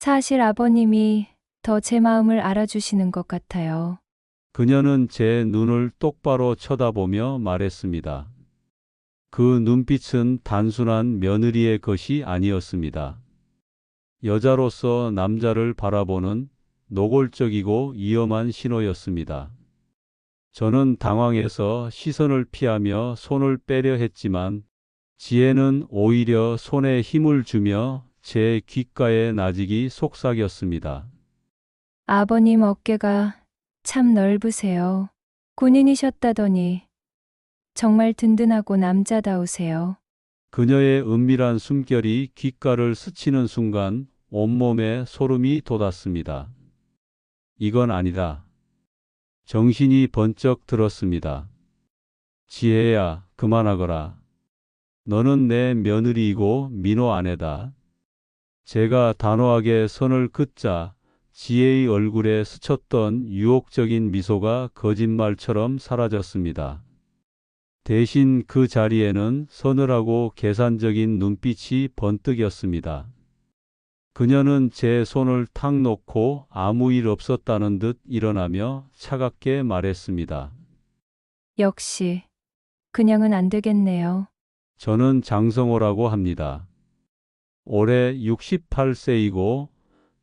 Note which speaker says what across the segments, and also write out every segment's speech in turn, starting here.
Speaker 1: 사실 아버님이 더 제 마음을 알아주시는 것 같아요.
Speaker 2: 그녀는 제 눈을 똑바로 쳐다보며 말했습니다. 그 눈빛은 단순한 며느리의 것이 아니었습니다. 여자로서 남자를 바라보는 노골적이고 위험한 신호였습니다. 저는 당황해서 시선을 피하며 손을 빼려 했지만 지혜는 오히려 손에 힘을 주며 제 귓가에 나직이 속삭였습니다.
Speaker 1: 아버님 어깨가 참 넓으세요. 군인이셨다더니 정말 든든하고 남자다우세요.
Speaker 2: 그녀의 은밀한 숨결이 귓가를 스치는 순간 온몸에 소름이 돋았습니다. 이건 아니다. 정신이 번쩍 들었습니다. 지혜야, 그만하거라. 너는 내 며느리이고 민호 아내다. 제가 단호하게 선을 긋자 지혜의 얼굴에 스쳤던 유혹적인 미소가 거짓말처럼 사라졌습니다. 대신 그 자리에는 서늘하고 계산적인 눈빛이 번뜩였습니다. 그녀는 제 손을 탁 놓고 아무 일 없었다는 듯 일어나며 차갑게 말했습니다.
Speaker 1: 역시 그냥은 안 되겠네요.
Speaker 2: 저는 장성호라고 합니다. 올해 68세이고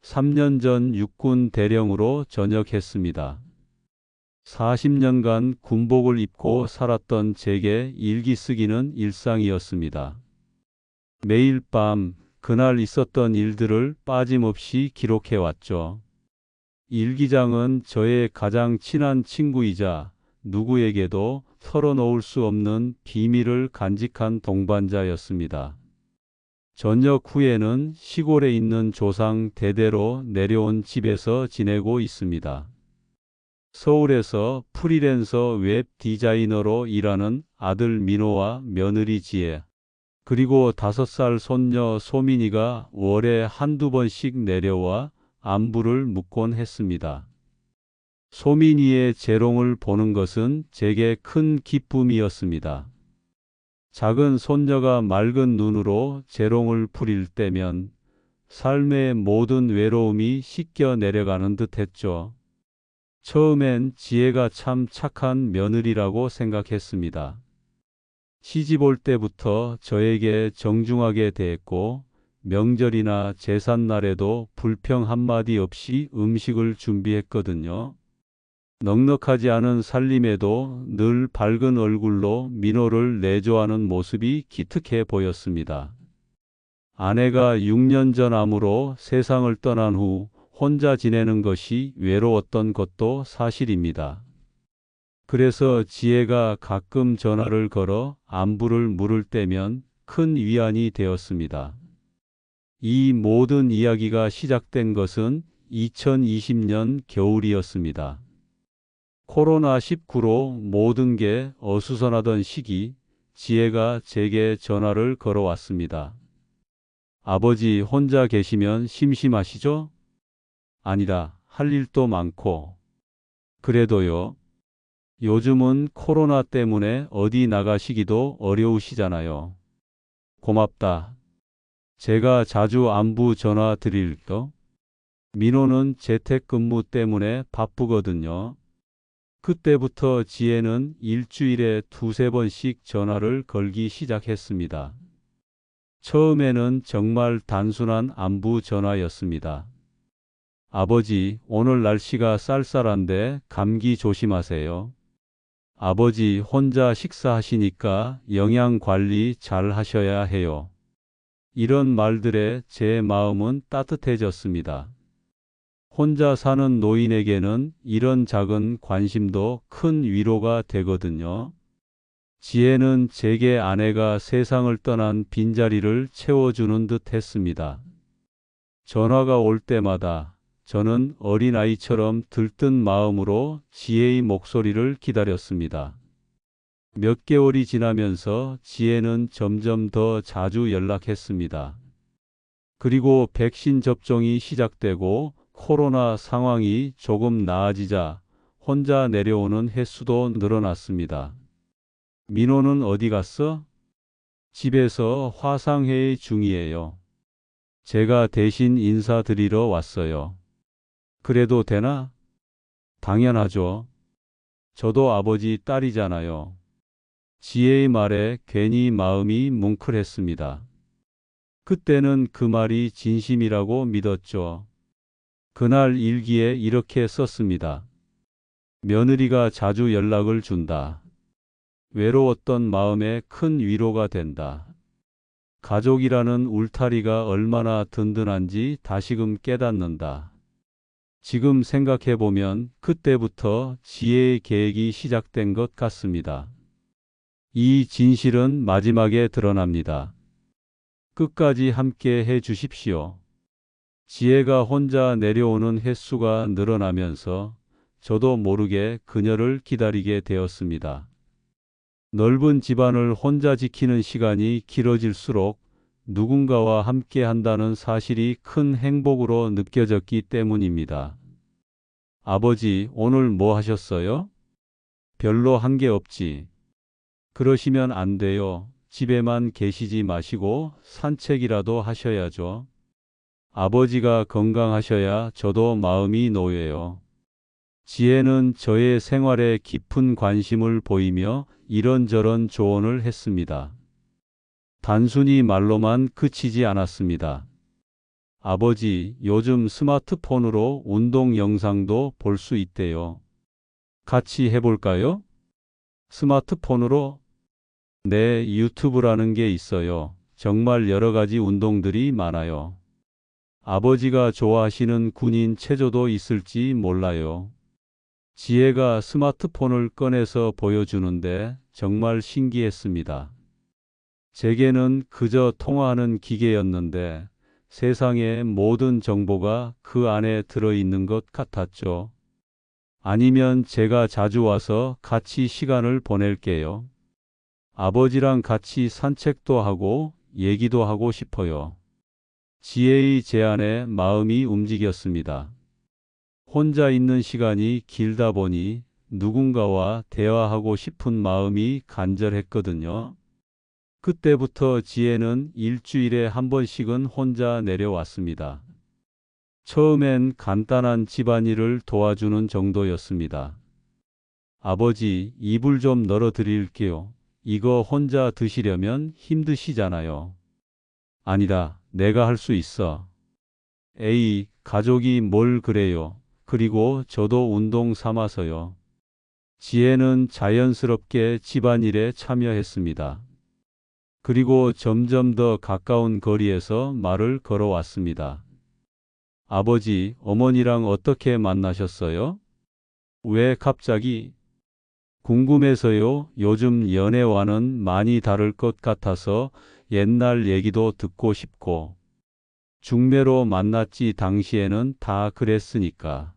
Speaker 2: 3년 전 육군 대령으로 전역했습니다. 40년간 군복을 입고 살았던 제게 일기 쓰기는 일상이었습니다. 매일 밤 그날 있었던 일들을 빠짐없이 기록해왔죠. 일기장은 저의 가장 친한 친구이자 누구에게도 털어놓을 수 없는 비밀을 간직한 동반자였습니다. 전역 후에는 시골에 있는 조상 대대로 내려온 집에서 지내고 있습니다. 서울에서 프리랜서 웹 디자이너로 일하는 아들 민호와 며느리 지혜, 그리고 5살 손녀 소민이가 월에 한두 번씩 내려와 안부를 묻곤 했습니다. 소민이의 재롱을 보는 것은 제게 큰 기쁨이었습니다. 작은 손녀가 맑은 눈으로 재롱을 부릴 때면 삶의 모든 외로움이 씻겨 내려가는 듯 했죠. 처음엔 지혜가 참 착한 며느리라고 생각했습니다. 시집 올 때부터 저에게 정중하게 대했고 명절이나 제삿날에도 불평 한마디 없이 음식을 준비했거든요. 넉넉하지 않은 살림에도 늘 밝은 얼굴로 민호를 내조하는 모습이 기특해 보였습니다. 아내가 6년 전 암으로 세상을 떠난 후 혼자 지내는 것이 외로웠던 것도 사실입니다. 그래서 지혜가 가끔 전화를 걸어 안부를 물을 때면 큰 위안이 되었습니다. 이 모든 이야기가 시작된 것은 2020년 겨울이었습니다. 코로나19로 모든 게 어수선하던 시기, 지혜가 제게 전화를 걸어왔습니다. 아버지 혼자 계시면 심심하시죠? 아니다, 할 일도 많고. 그래도요. 요즘은 코로나 때문에 어디 나가시기도 어려우시잖아요. 고맙다. 제가 자주 안부 전화 드릴까? 민호는 재택근무 때문에 바쁘거든요. 그때부터 지혜는 일주일에 두세 번씩 전화를 걸기 시작했습니다. 처음에는 정말 단순한 안부 전화였습니다. 아버지, 오늘 날씨가 쌀쌀한데 감기 조심하세요. 아버지 혼자 식사하시니까 영양 관리 잘 하셔야 해요. 이런 말들에 제 마음은 따뜻해졌습니다. 혼자 사는 노인에게는 이런 작은 관심도 큰 위로가 되거든요. 지혜는 제게 아내가 세상을 떠난 빈자리를 채워주는 듯 했습니다. 전화가 올 때마다 저는 어린아이처럼 들뜬 마음으로 지혜의 목소리를 기다렸습니다. 몇 개월이 지나면서 지혜는 점점 더 자주 연락했습니다. 그리고 백신 접종이 시작되고 코로나 상황이 조금 나아지자 혼자 내려오는 횟수도 늘어났습니다. 민호는 어디 갔어? 집에서 화상회의 중이에요. 제가 대신 인사드리러 왔어요. 그래도 되나? 당연하죠. 저도 아버지 딸이잖아요. 지혜의 말에 괜히 마음이 뭉클했습니다. 그때는 그 말이 진심이라고 믿었죠. 그날 일기에 이렇게 썼습니다. 며느리가 자주 연락을 준다. 외로웠던 마음에 큰 위로가 된다. 가족이라는 울타리가 얼마나 든든한지 다시금 깨닫는다. 지금 생각해보면 그때부터 지혜의 계획이 시작된 것 같습니다. 이 진실은 마지막에 드러납니다. 끝까지 함께 해 주십시오. 지혜가 혼자 내려오는 횟수가 늘어나면서 저도 모르게 그녀를 기다리게 되었습니다. 넓은 집안을 혼자 지키는 시간이 길어질수록 누군가와 함께 한다는 사실이 큰 행복으로 느껴졌기 때문입니다. 아버지, 오늘 뭐 하셨어요? 별로 한 게 없지. 그러시면 안 돼요. 집에만 계시지 마시고 산책이라도 하셔야죠. 아버지가 건강하셔야 저도 마음이 놓여요. 지혜는 저의 생활에 깊은 관심을 보이며 이런저런 조언을 했습니다. 단순히 말로만 그치지 않았습니다. 아버지, 요즘 스마트폰으로 운동 영상도 볼 수 있대요. 같이 해볼까요? 스마트폰으로? 네, 유튜브라는 게 있어요. 정말 여러 가지 운동들이 많아요. 아버지가 좋아하시는 군인 체조도 있을지 몰라요. 지혜가 스마트폰을 꺼내서 보여주는데 정말 신기했습니다. 제게는 그저 통화하는 기계였는데 세상의 모든 정보가 그 안에 들어있는 것 같았죠. 아니면 제가 자주 와서 같이 시간을 보낼게요. 아버지랑 같이 산책도 하고 얘기도 하고 싶어요. 지혜의 제안에 마음이 움직였습니다. 혼자 있는 시간이 길다 보니 누군가와 대화하고 싶은 마음이 간절했거든요. 그때부터 지혜는 일주일에 한 번씩은 혼자 내려왔습니다. 처음엔 간단한 집안일을 도와주는 정도였습니다. 아버지, 이불 좀 널어드릴게요. 이거 혼자 드시려면 힘드시잖아요. 아니다, 내가 할 수 있어. 에이, 가족이 뭘 그래요. 그리고 저도 운동 삼아서요. 지혜는 자연스럽게 집안일에 참여했습니다. 그리고 점점 더 가까운 거리에서 말을 걸어왔습니다. 아버지, 어머니랑 어떻게 만나셨어요? 왜 갑자기? 궁금해서요. 요즘 연애와는 많이 다를 것 같아서 옛날 얘기도 듣고 싶고. 중매로 만났지 당시에는 다 그랬으니까.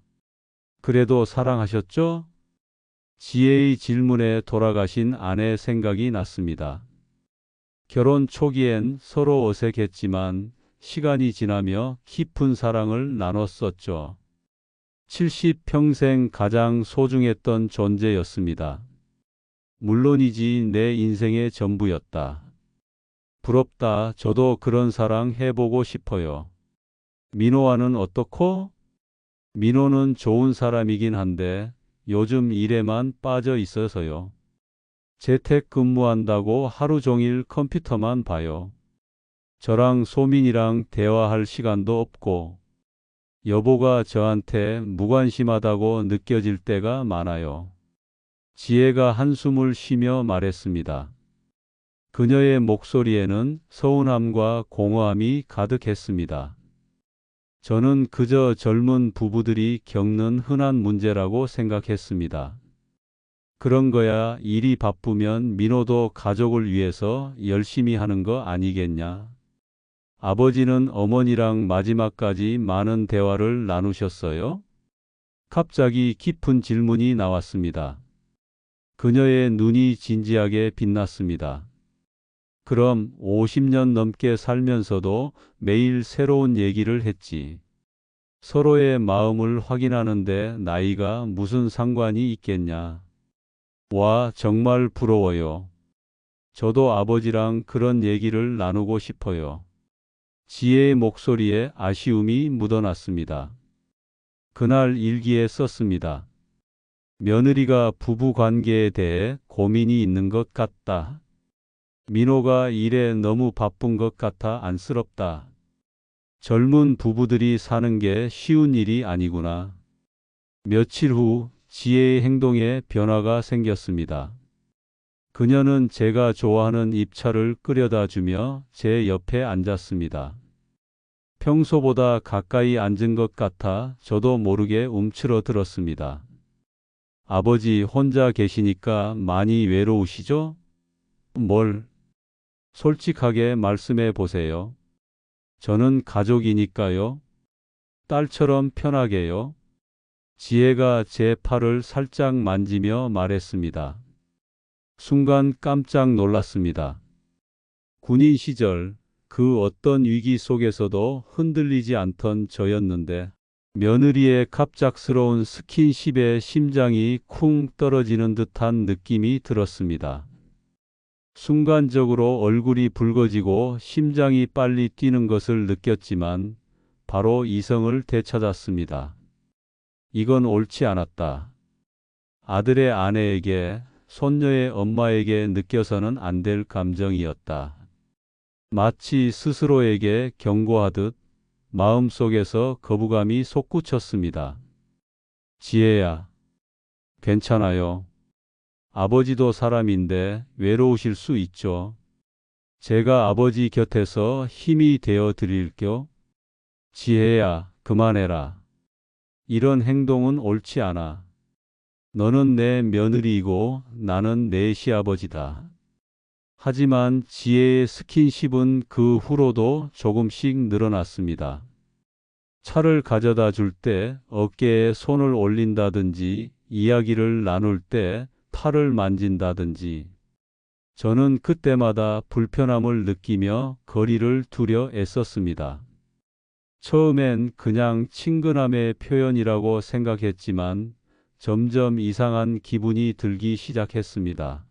Speaker 2: 그래도 사랑하셨죠? 지혜의 질문에 돌아가신 아내 생각이 났습니다. 결혼 초기엔 서로 어색했지만 시간이 지나며 깊은 사랑을 나눴었죠. 70평생 가장 소중했던 존재였습니다. 물론이지 내 인생의 전부였다. 부럽다. 저도 그런 사랑 해보고 싶어요. 민호와는 어떻고? 민호는 좋은 사람이긴 한데 요즘 일에만 빠져 있어서요. 재택근무한다고 하루 종일 컴퓨터만 봐요. 저랑 소민이랑 대화할 시간도 없고 여보가 저한테 무관심하다고 느껴질 때가 많아요. 지혜가 한숨을 쉬며 말했습니다. 그녀의 목소리에는 서운함과 공허함이 가득했습니다. 저는 그저 젊은 부부들이 겪는 흔한 문제라고 생각했습니다. 그런 거야, 일이 바쁘면 민호도 가족을 위해서 열심히 하는 거 아니겠냐? 아버지는 어머니랑 마지막까지 많은 대화를 나누셨어요? 갑자기 깊은 질문이 나왔습니다. 그녀의 눈이 진지하게 빛났습니다. 그럼 50년 넘게 살면서도 매일 새로운 얘기를 했지. 서로의 마음을 확인하는데 나이가 무슨 상관이 있겠냐? 와, 정말 부러워요. 저도 아버지랑 그런 얘기를 나누고 싶어요. 지혜의 목소리에 아쉬움이 묻어났습니다. 그날 일기에 썼습니다. 며느리가 부부 관계에 대해 고민이 있는 것 같다. 민호가 일에 너무 바쁜 것 같아 안쓰럽다. 젊은 부부들이 사는 게 쉬운 일이 아니구나. 며칠 후 지혜의 행동에 변화가 생겼습니다. 그녀는 제가 좋아하는 입차를 끓여다 주며 제 옆에 앉았습니다. 평소보다 가까이 앉은 것 같아 저도 모르게 움츠러들었습니다. 아버지 혼자 계시니까 많이 외로우시죠? 뭘? 솔직하게 말씀해 보세요. 저는 가족이니까요. 딸처럼 편하게요. 지혜가 제 팔을 살짝 만지며 말했습니다. 순간 깜짝 놀랐습니다. 군인 시절 그 어떤 위기 속에서도 흔들리지 않던 저였는데 며느리의 갑작스러운 스킨십에 심장이 쿵 떨어지는 듯한 느낌이 들었습니다. 순간적으로 얼굴이 붉어지고 심장이 빨리 뛰는 것을 느꼈지만 바로 이성을 되찾았습니다. 이건 옳지 않았다. 아들의 아내에게, 손녀의 엄마에게 느껴서는 안 될 감정이었다. 마치 스스로에게 경고하듯 마음속에서 거부감이 솟구쳤습니다. 지혜야, 괜찮아요. 아버지도 사람인데 외로우실 수 있죠. 제가 아버지 곁에서 힘이 되어 드릴게요. 지혜야, 그만해라. 이런 행동은 옳지 않아. 너는 내 며느리이고 나는 내 시아버지다. 하지만 지혜의 스킨십은 그 후로도 조금씩 늘어났습니다. 차를 가져다 줄 때 어깨에 손을 올린다든지 이야기를 나눌 때 팔을 만진다든지 저는 그때마다 불편함을 느끼며 거리를 두려 애썼습니다. 처음엔 그냥 친근함의 표현이라고 생각했지만 점점 이상한 기분이 들기 시작했습니다.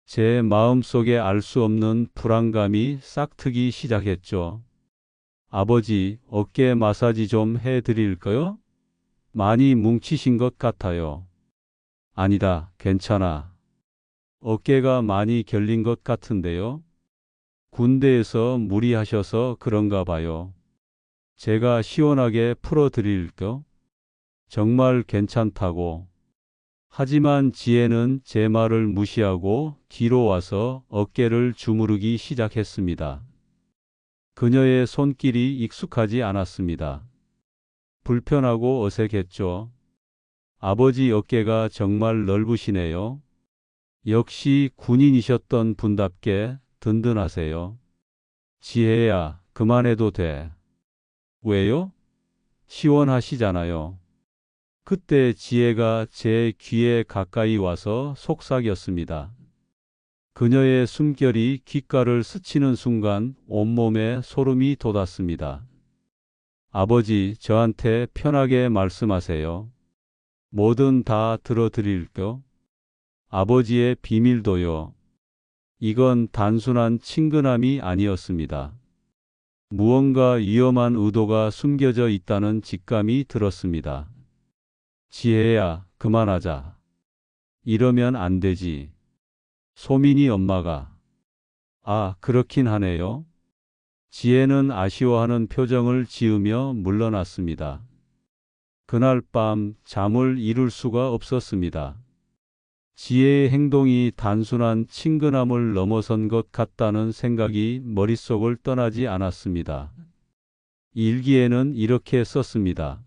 Speaker 2: 제 마음속에 알 수 없는 불안감이 싹트기 시작했죠. 아버지, 어깨 마사지 좀 해드릴까요? 많이 뭉치신 것 같아요. 아니다, 괜찮아. 어깨가 많이 결린 것 같은데요. 군대에서 무리하셔서 그런가 봐요. 제가 시원하게 풀어드릴까요? 정말 괜찮다고. 하지만 지혜는 제 말을 무시하고 뒤로 와서 어깨를 주무르기 시작했습니다. 그녀의 손길이 익숙하지 않았습니다. 불편하고 어색했죠. 아버지 어깨가 정말 넓으시네요. 역시 군인이셨던 분답게 든든하세요. 지혜야, 그만해도 돼. 왜요? 시원하시잖아요. 그때 지혜가 제 귀에 가까이 와서 속삭였습니다. 그녀의 숨결이 귓가를 스치는 순간 온몸에 소름이 돋았습니다. 아버지, 저한테 편하게 말씀하세요. 뭐든 다 들어드릴게요. 아버지의 비밀도요. 이건 단순한 친근함이 아니었습니다. 무언가 위험한 의도가 숨겨져 있다는 직감이 들었습니다. 지혜야, 그만하자. 이러면 안 되지. 소민이 엄마가. 아, 그렇긴 하네요. 지혜는 아쉬워하는 표정을 지으며 물러났습니다. 그날 밤 잠을 이룰 수가 없었습니다. 지혜의 행동이 단순한 친근함을 넘어선 것 같다는 생각이 머릿속을 떠나지 않았습니다. 일기에는 이렇게 썼습니다.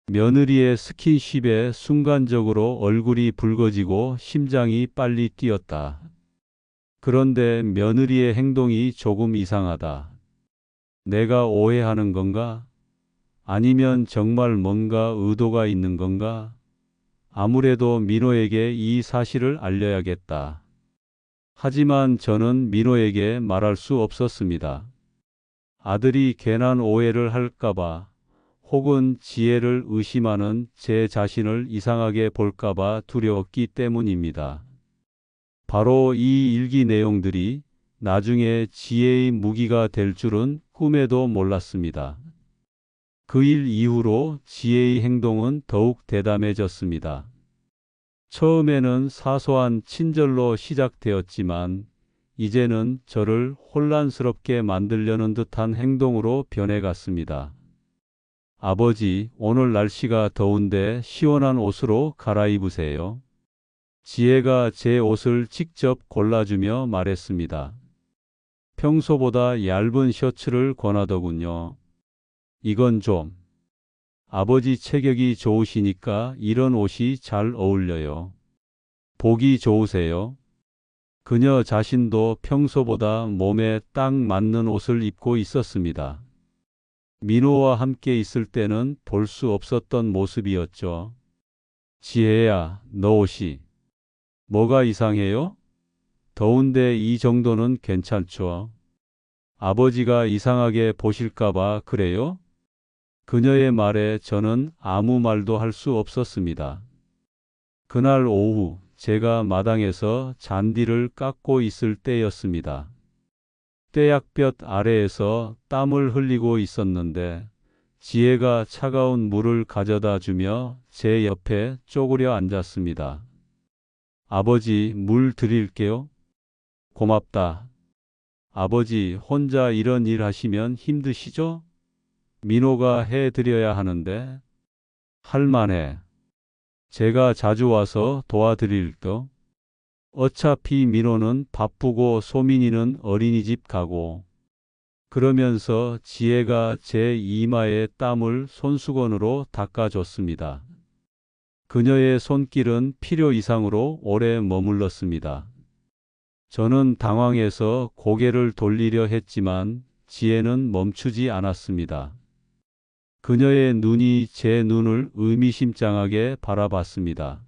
Speaker 2: 며느리의 스킨십에 순간적으로 얼굴이 붉어지고 심장이 빨리 뛰었다. 그런데 며느리의 행동이 조금 이상하다. 내가 오해하는 건가? 아니면 정말 뭔가 의도가 있는 건가? 아무래도 민호에게 이 사실을 알려야겠다. 하지만 저는 민호에게 말할 수 없었습니다. 아들이 괜한 오해를 할까봐 혹은 지혜를 의심하는 제 자신을 이상하게 볼까봐 두려웠기 때문입니다. 바로 이 일기 내용들이 나중에 지혜의 무기가 될 줄은 꿈에도 몰랐습니다. 그 일 이후로 지혜의 행동은 더욱 대담해졌습니다. 처음에는 사소한 친절로 시작되었지만 이제는 저를 혼란스럽게 만들려는 듯한 행동으로 변해갔습니다. 아버지, 오늘 날씨가 더운데 시원한 옷으로 갈아입으세요. 지혜가 제 옷을 직접 골라주며 말했습니다. 평소보다 얇은 셔츠를 권하더군요. 이건 좀. 아버지 체격이 좋으시니까 이런 옷이 잘 어울려요. 보기 좋으세요? 그녀 자신도 평소보다 몸에 딱 맞는 옷을 입고 있었습니다. 민호와 함께 있을 때는 볼 수 없었던 모습이었죠. 지혜야, 너 옷이 뭐가 이상해요? 더운데 이 정도는 괜찮죠. 아버지가 이상하게 보실까봐 그래요? 그녀의 말에 저는 아무 말도 할 수 없었습니다. 그날 오후 제가 마당에서 잔디를 깎고 있을 때였습니다. 떼약볕 아래에서 땀을 흘리고 있었는데 지혜가 차가운 물을 가져다 주며 제 옆에 쪼그려 앉았습니다. 아버지, 물 드릴게요. 고맙다. 아버지, 혼자 이런 일 하시면 힘드시죠? 민호가 해드려야 하는데. 할만해. 제가 자주 와서 도와드릴게요. 어차피 민호는 바쁘고 소민이는 어린이집 가고. 그러면서 지혜가 제 이마에 땀을 손수건으로 닦아줬습니다. 그녀의 손길은 필요 이상으로 오래 머물렀습니다. 저는 당황해서 고개를 돌리려 했지만 지혜는 멈추지 않았습니다. 그녀의 눈이 제 눈을 의미심장하게 바라봤습니다.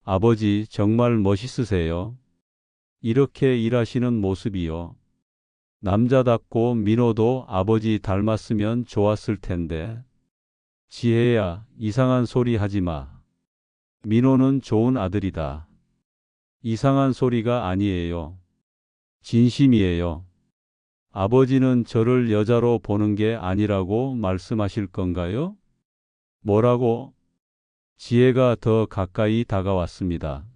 Speaker 2: 아버지, 정말 멋있으세요. 이렇게 일하시는 모습이요. 남자답고 민호도 아버지 닮았으면 좋았을 텐데. 지혜야, 이상한 소리 하지 마. 민호는 좋은 아들이다. 이상한 소리가 아니에요. 진심이에요. 아버지는 저를 여자로 보는 게 아니라고 말씀하실 건가요? 뭐라고? 지혜가 더 가까이 다가왔습니다.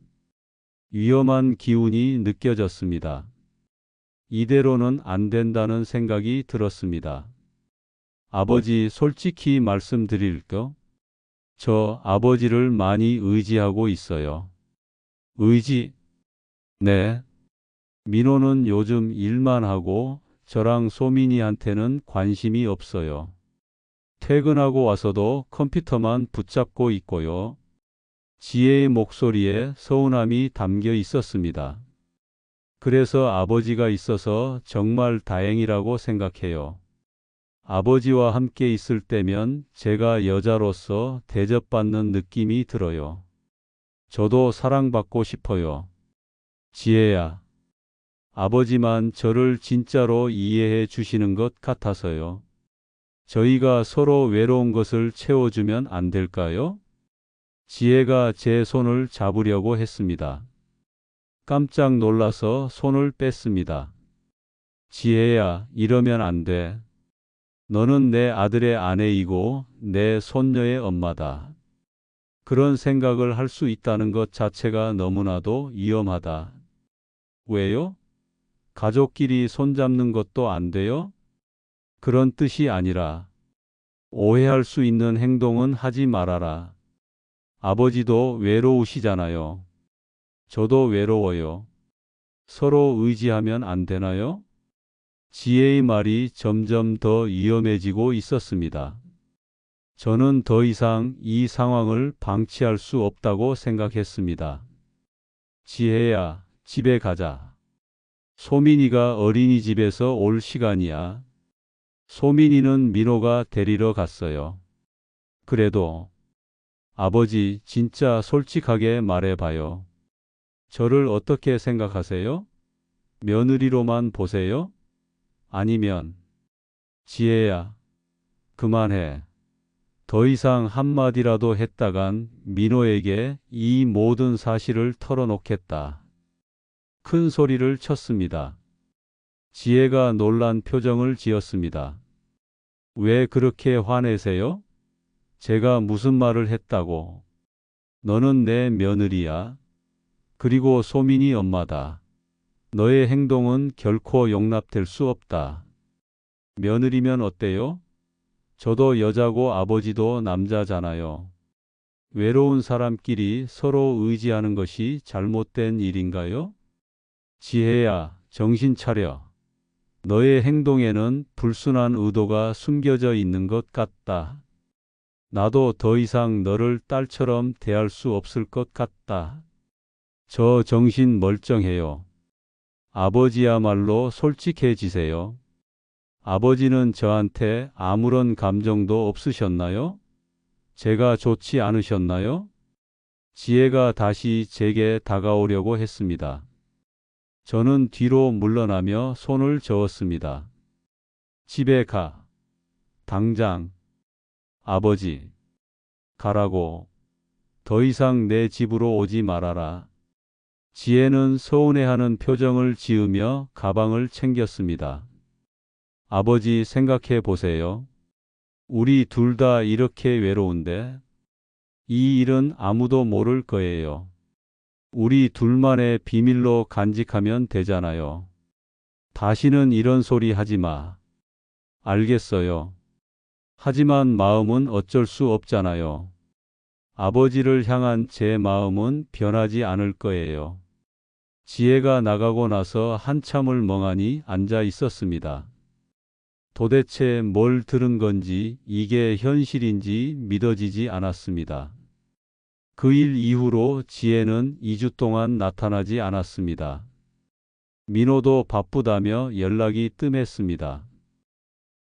Speaker 2: 위험한 기운이 느껴졌습니다. 이대로는 안 된다는 생각이 들었습니다. 아버지, 솔직히 말씀드릴게요. 저 아버지를 많이 의지하고 있어요. 의지? 네. 민호는 요즘 일만 하고 저랑 소민이한테는 관심이 없어요. 퇴근하고 와서도 컴퓨터만 붙잡고 있고요. 지혜의 목소리에 서운함이 담겨 있었습니다. 그래서 아버지가 있어서 정말 다행이라고 생각해요. 아버지와 함께 있을 때면 제가 여자로서 대접받는 느낌이 들어요. 저도 사랑받고 싶어요. 지혜야. 아버지만 저를 진짜로 이해해 주시는 것 같아서요. 저희가 서로 외로운 것을 채워주면 안 될까요? 지혜가 제 손을 잡으려고 했습니다. 깜짝 놀라서 손을 뺐습니다. 지혜야, 이러면 안 돼. 너는 내 아들의 아내이고 내 손녀의 엄마다. 그런 생각을 할 수 있다는 것 자체가 너무나도 위험하다. 왜요? 가족끼리 손잡는 것도 안 돼요? 그런 뜻이 아니라 오해할 수 있는 행동은 하지 말아라. 아버지도 외로우시잖아요. 저도 외로워요. 서로 의지하면 안 되나요? 지혜의 말이 점점 더 위험해지고 있었습니다. 저는 더 이상 이 상황을 방치할 수 없다고 생각했습니다. 지혜야, 집에 가자. 소민이가 어린이집에서 올 시간이야. 소민이는 민호가 데리러 갔어요. 그래도 아버지, 진짜 솔직하게 말해봐요. 저를 어떻게 생각하세요? 며느리로만 보세요? 아니면 지혜야, 그만해. 더 이상 한마디라도 했다간 민호에게 이 모든 사실을 털어놓겠다. 큰 소리를 쳤습니다. 지혜가 놀란 표정을 지었습니다. 왜 그렇게 화내세요? 제가 무슨 말을 했다고? 너는 내 며느리야. 그리고 소민이 엄마다. 너의 행동은 결코 용납될 수 없다. 며느리면 어때요? 저도 여자고 아버지도 남자잖아요. 외로운 사람끼리 서로 의지하는 것이 잘못된 일인가요? 지혜야, 정신 차려. 너의 행동에는 불순한 의도가 숨겨져 있는 것 같다. 나도 더 이상 너를 딸처럼 대할 수 없을 것 같다. 저 정신 멀쩡해요. 아버지야말로 솔직해지세요. 아버지는 저한테 아무런 감정도 없으셨나요? 제가 좋지 않으셨나요? 지혜가 다시 제게 다가오려고 했습니다. 저는 뒤로 물러나며 손을 저었습니다. 집에 가. 당장. 아버지. 가라고. 더 이상 내 집으로 오지 말아라. 지혜는 서운해하는 표정을 지으며 가방을 챙겼습니다. 아버지 생각해 보세요. 우리 둘 다 이렇게 외로운데 이 일은 아무도 모를 거예요. 우리 둘만의 비밀로 간직하면 되잖아요. 다시는 이런 소리 하지 마. 알겠어요. 하지만 마음은 어쩔 수 없잖아요. 아버지를 향한 제 마음은 변하지 않을 거예요. 지혜가 나가고 나서 한참을 멍하니 앉아 있었습니다. 도대체 뭘 들은 건지 이게 현실인지 믿어지지 않았습니다. 그 일 이후로 지혜는 2주 동안 나타나지 않았습니다. 민호도 바쁘다며 연락이 뜸했습니다.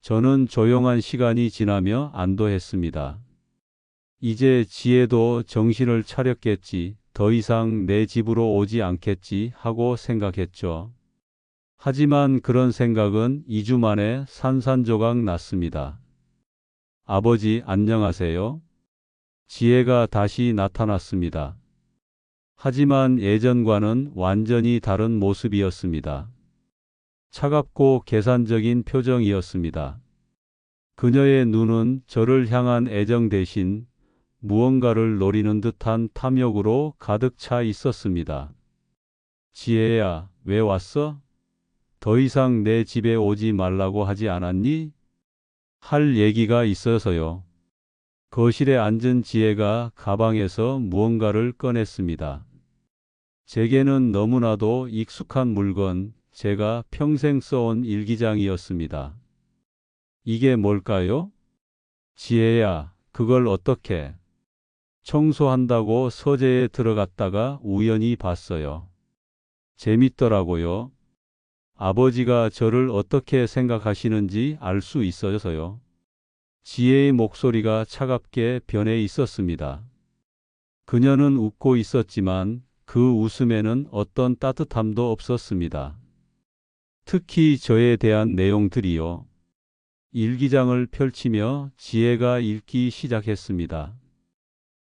Speaker 2: 저는 조용한 시간이 지나며 안도했습니다. 이제 지혜도 정신을 차렸겠지, 더 이상 내 집으로 오지 않겠지 하고 생각했죠. 하지만 그런 생각은 2주 만에 산산조각 났습니다. 아버지 안녕하세요. 지혜가 다시 나타났습니다. 하지만 예전과는 완전히 다른 모습이었습니다. 차갑고 계산적인 표정이었습니다. 그녀의 눈은 저를 향한 애정 대신 무언가를 노리는 듯한 탐욕으로 가득 차 있었습니다. 지혜야, 왜 왔어? 더 이상 내 집에 오지 말라고 하지 않았니? 할 얘기가 있어서요. 거실에 앉은 지혜가 가방에서 무언가를 꺼냈습니다. 제게는 너무나도 익숙한 물건, 제가 평생 써온 일기장이었습니다. 이게 뭘까요? 지혜야, 그걸 어떻게? 청소한다고 서재에 들어갔다가 우연히 봤어요. 재밌더라고요. 아버지가 저를 어떻게 생각하시는지 알 수 있어서요. 지혜의 목소리가 차갑게 변해 있었습니다. 그녀는 웃고 있었지만 그 웃음에는 어떤 따뜻함도 없었습니다. 특히 저에 대한 내용들이요. 일기장을 펼치며 지혜가 읽기 시작했습니다.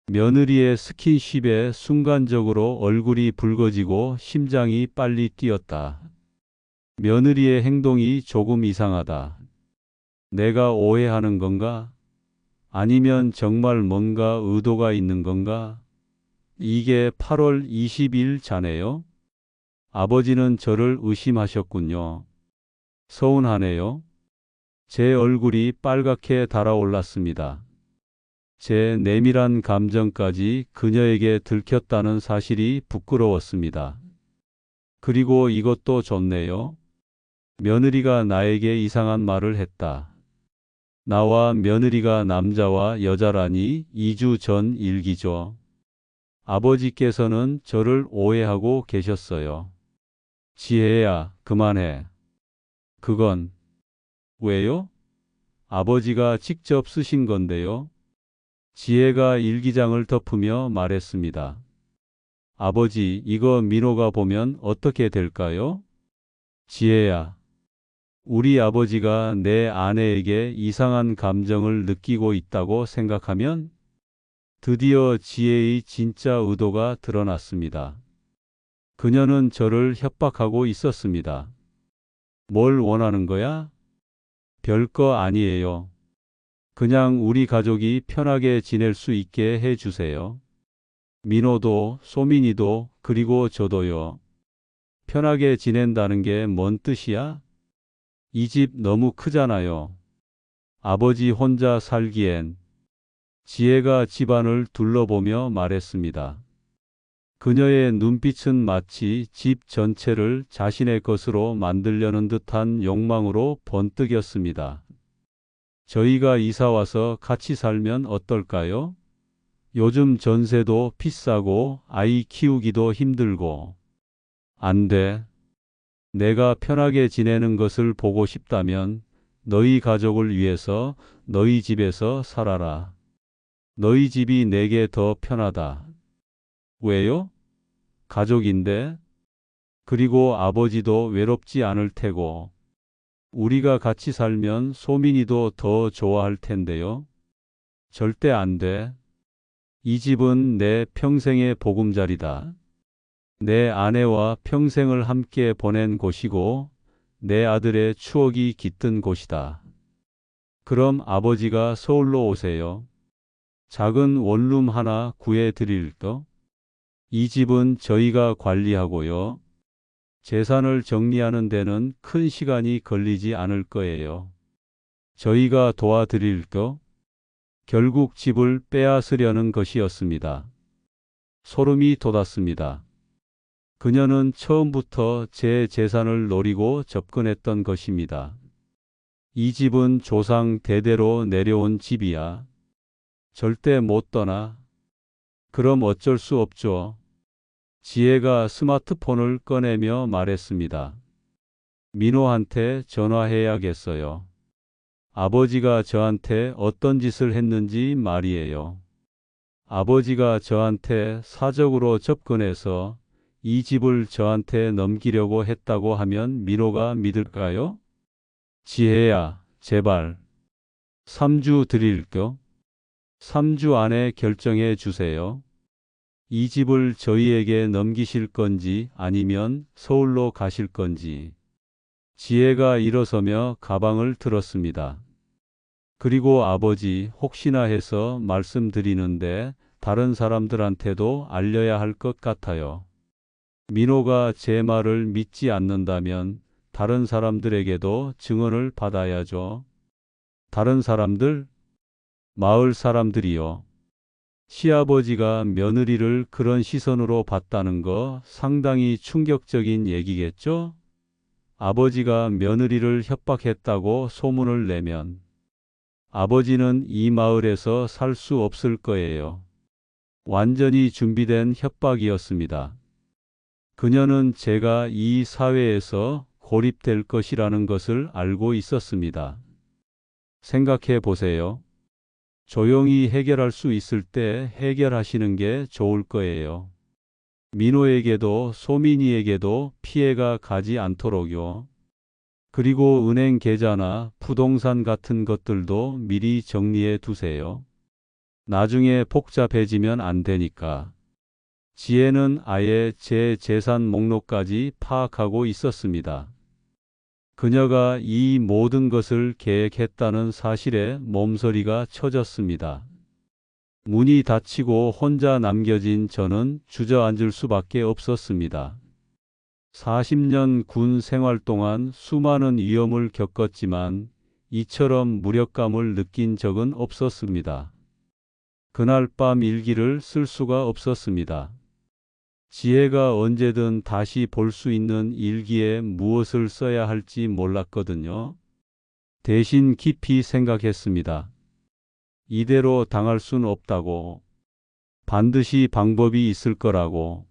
Speaker 2: 며느리의 스킨십에 순간적으로 얼굴이 붉어지고 심장이 빨리 뛰었다. 며느리의 행동이 조금 이상하다. 내가 오해하는 건가? 아니면 정말 뭔가 의도가 있는 건가? 이게 8월 20일 자네요? 아버지는 저를 의심하셨군요. 서운하네요. 제 얼굴이 빨갛게 달아올랐습니다. 제 내밀한 감정까지 그녀에게 들켰다는 사실이 부끄러웠습니다. 그리고 이것도 좋네요. 며느리가 나에게 이상한 말을 했다. 나와 며느리가 남자와 여자라니 2주 전 일기죠. 아버지께서는 저를 오해하고 계셨어요. 지혜야, 그만해. 그건 왜요? 아버지가 직접 쓰신 건데요. 지혜가 일기장을 덮으며 말했습니다. 아버지, 이거 민호가 보면 어떻게 될까요? 지혜야, 우리 아버지가 내 아내에게 이상한 감정을 느끼고 있다고 생각하면 드디어 지혜의 진짜 의도가 드러났습니다. 그녀는 저를 협박하고 있었습니다. 뭘 원하는 거야? 별거 아니에요. 그냥 우리 가족이 편하게 지낼 수 있게 해 주세요. 민호도, 소민이도, 그리고 저도요. 편하게 지낸다는 게 뭔 뜻이야? 이 집 너무 크잖아요. 아버지 혼자 살기엔. 지혜가 집안을 둘러보며 말했습니다. 그녀의 눈빛은 마치 집 전체를 자신의 것으로 만들려는 듯한 욕망으로 번뜩였습니다. 저희가 이사 와서 같이 살면 어떨까요? 요즘 전세도 비싸고 아이 키우기도 힘들고. 안 돼. 내가 편하게 지내는 것을 보고 싶다면 너희 가족을 위해서 너희 집에서 살아라. 너희 집이 내게 더 편하다. 왜요? 가족인데? 그리고 아버지도 외롭지 않을 테고. 우리가 같이 살면 소민이도 더 좋아할 텐데요. 절대 안 돼. 이 집은 내 평생의 보금자리다. 내 아내와 평생을 함께 보낸 곳이고 내 아들의 추억이 깃든 곳이다. 그럼 아버지가 서울로 오세요. 작은 원룸 하나 구해 드릴까? 이 집은 저희가 관리하고요. 재산을 정리하는 데는 큰 시간이 걸리지 않을 거예요. 저희가 도와드릴까? 결국 집을 빼앗으려는 것이었습니다. 소름이 돋았습니다. 그녀는 처음부터 제 재산을 노리고 접근했던 것입니다. 이 집은 조상 대대로 내려온 집이야. 절대 못 떠나. 그럼 어쩔 수 없죠. 지혜가 스마트폰을 꺼내며 말했습니다. 민호한테 전화해야겠어요. 아버지가 저한테 어떤 짓을 했는지 말이에요. 아버지가 저한테 사적으로 접근해서 이 집을 저한테 넘기려고 했다고 하면 민호가 믿을까요? 지혜야, 제발. 3주 드릴겨? 3주 안에 결정해 주세요. 이 집을 저희에게 넘기실 건지 아니면 서울로 가실 건지. 지혜가 일어서며 가방을 들었습니다. 그리고 아버지, 혹시나 해서 말씀드리는데 다른 사람들한테도 알려야 할 것 같아요. 민호가 제 말을 믿지 않는다면 다른 사람들에게도 증언을 받아야죠. 다른 사람들? 마을 사람들이요. 시아버지가 며느리를 그런 시선으로 봤다는 거 상당히 충격적인 얘기겠죠? 아버지가 며느리를 협박했다고 소문을 내면 아버지는 이 마을에서 살 수 없을 거예요. 완전히 준비된 협박이었습니다. 그녀는 제가 이 사회에서 고립될 것이라는 것을 알고 있었습니다. 생각해 보세요. 조용히 해결할 수 있을 때 해결하시는 게 좋을 거예요. 민호에게도 소민이에게도 피해가 가지 않도록요. 그리고 은행 계좌나 부동산 같은 것들도 미리 정리해 두세요. 나중에 복잡해지면 안 되니까. 지혜는 아예 제 재산 목록까지 파악하고 있었습니다. 그녀가 이 모든 것을 계획했다는 사실에 몸서리가 쳐졌습니다. 문이 닫히고 혼자 남겨진 저는 주저앉을 수밖에 없었습니다. 40년 군 생활 동안 수많은 위험을 겪었지만 이처럼 무력감을 느낀 적은 없었습니다. 그날 밤 일기를 쓸 수가 없었습니다. 지혜가 언제든 다시 볼 수 있는 일기에 무엇을 써야 할지 몰랐거든요. 대신 깊이 생각했습니다. 이대로 당할 순 없다고. 반드시 방법이 있을 거라고.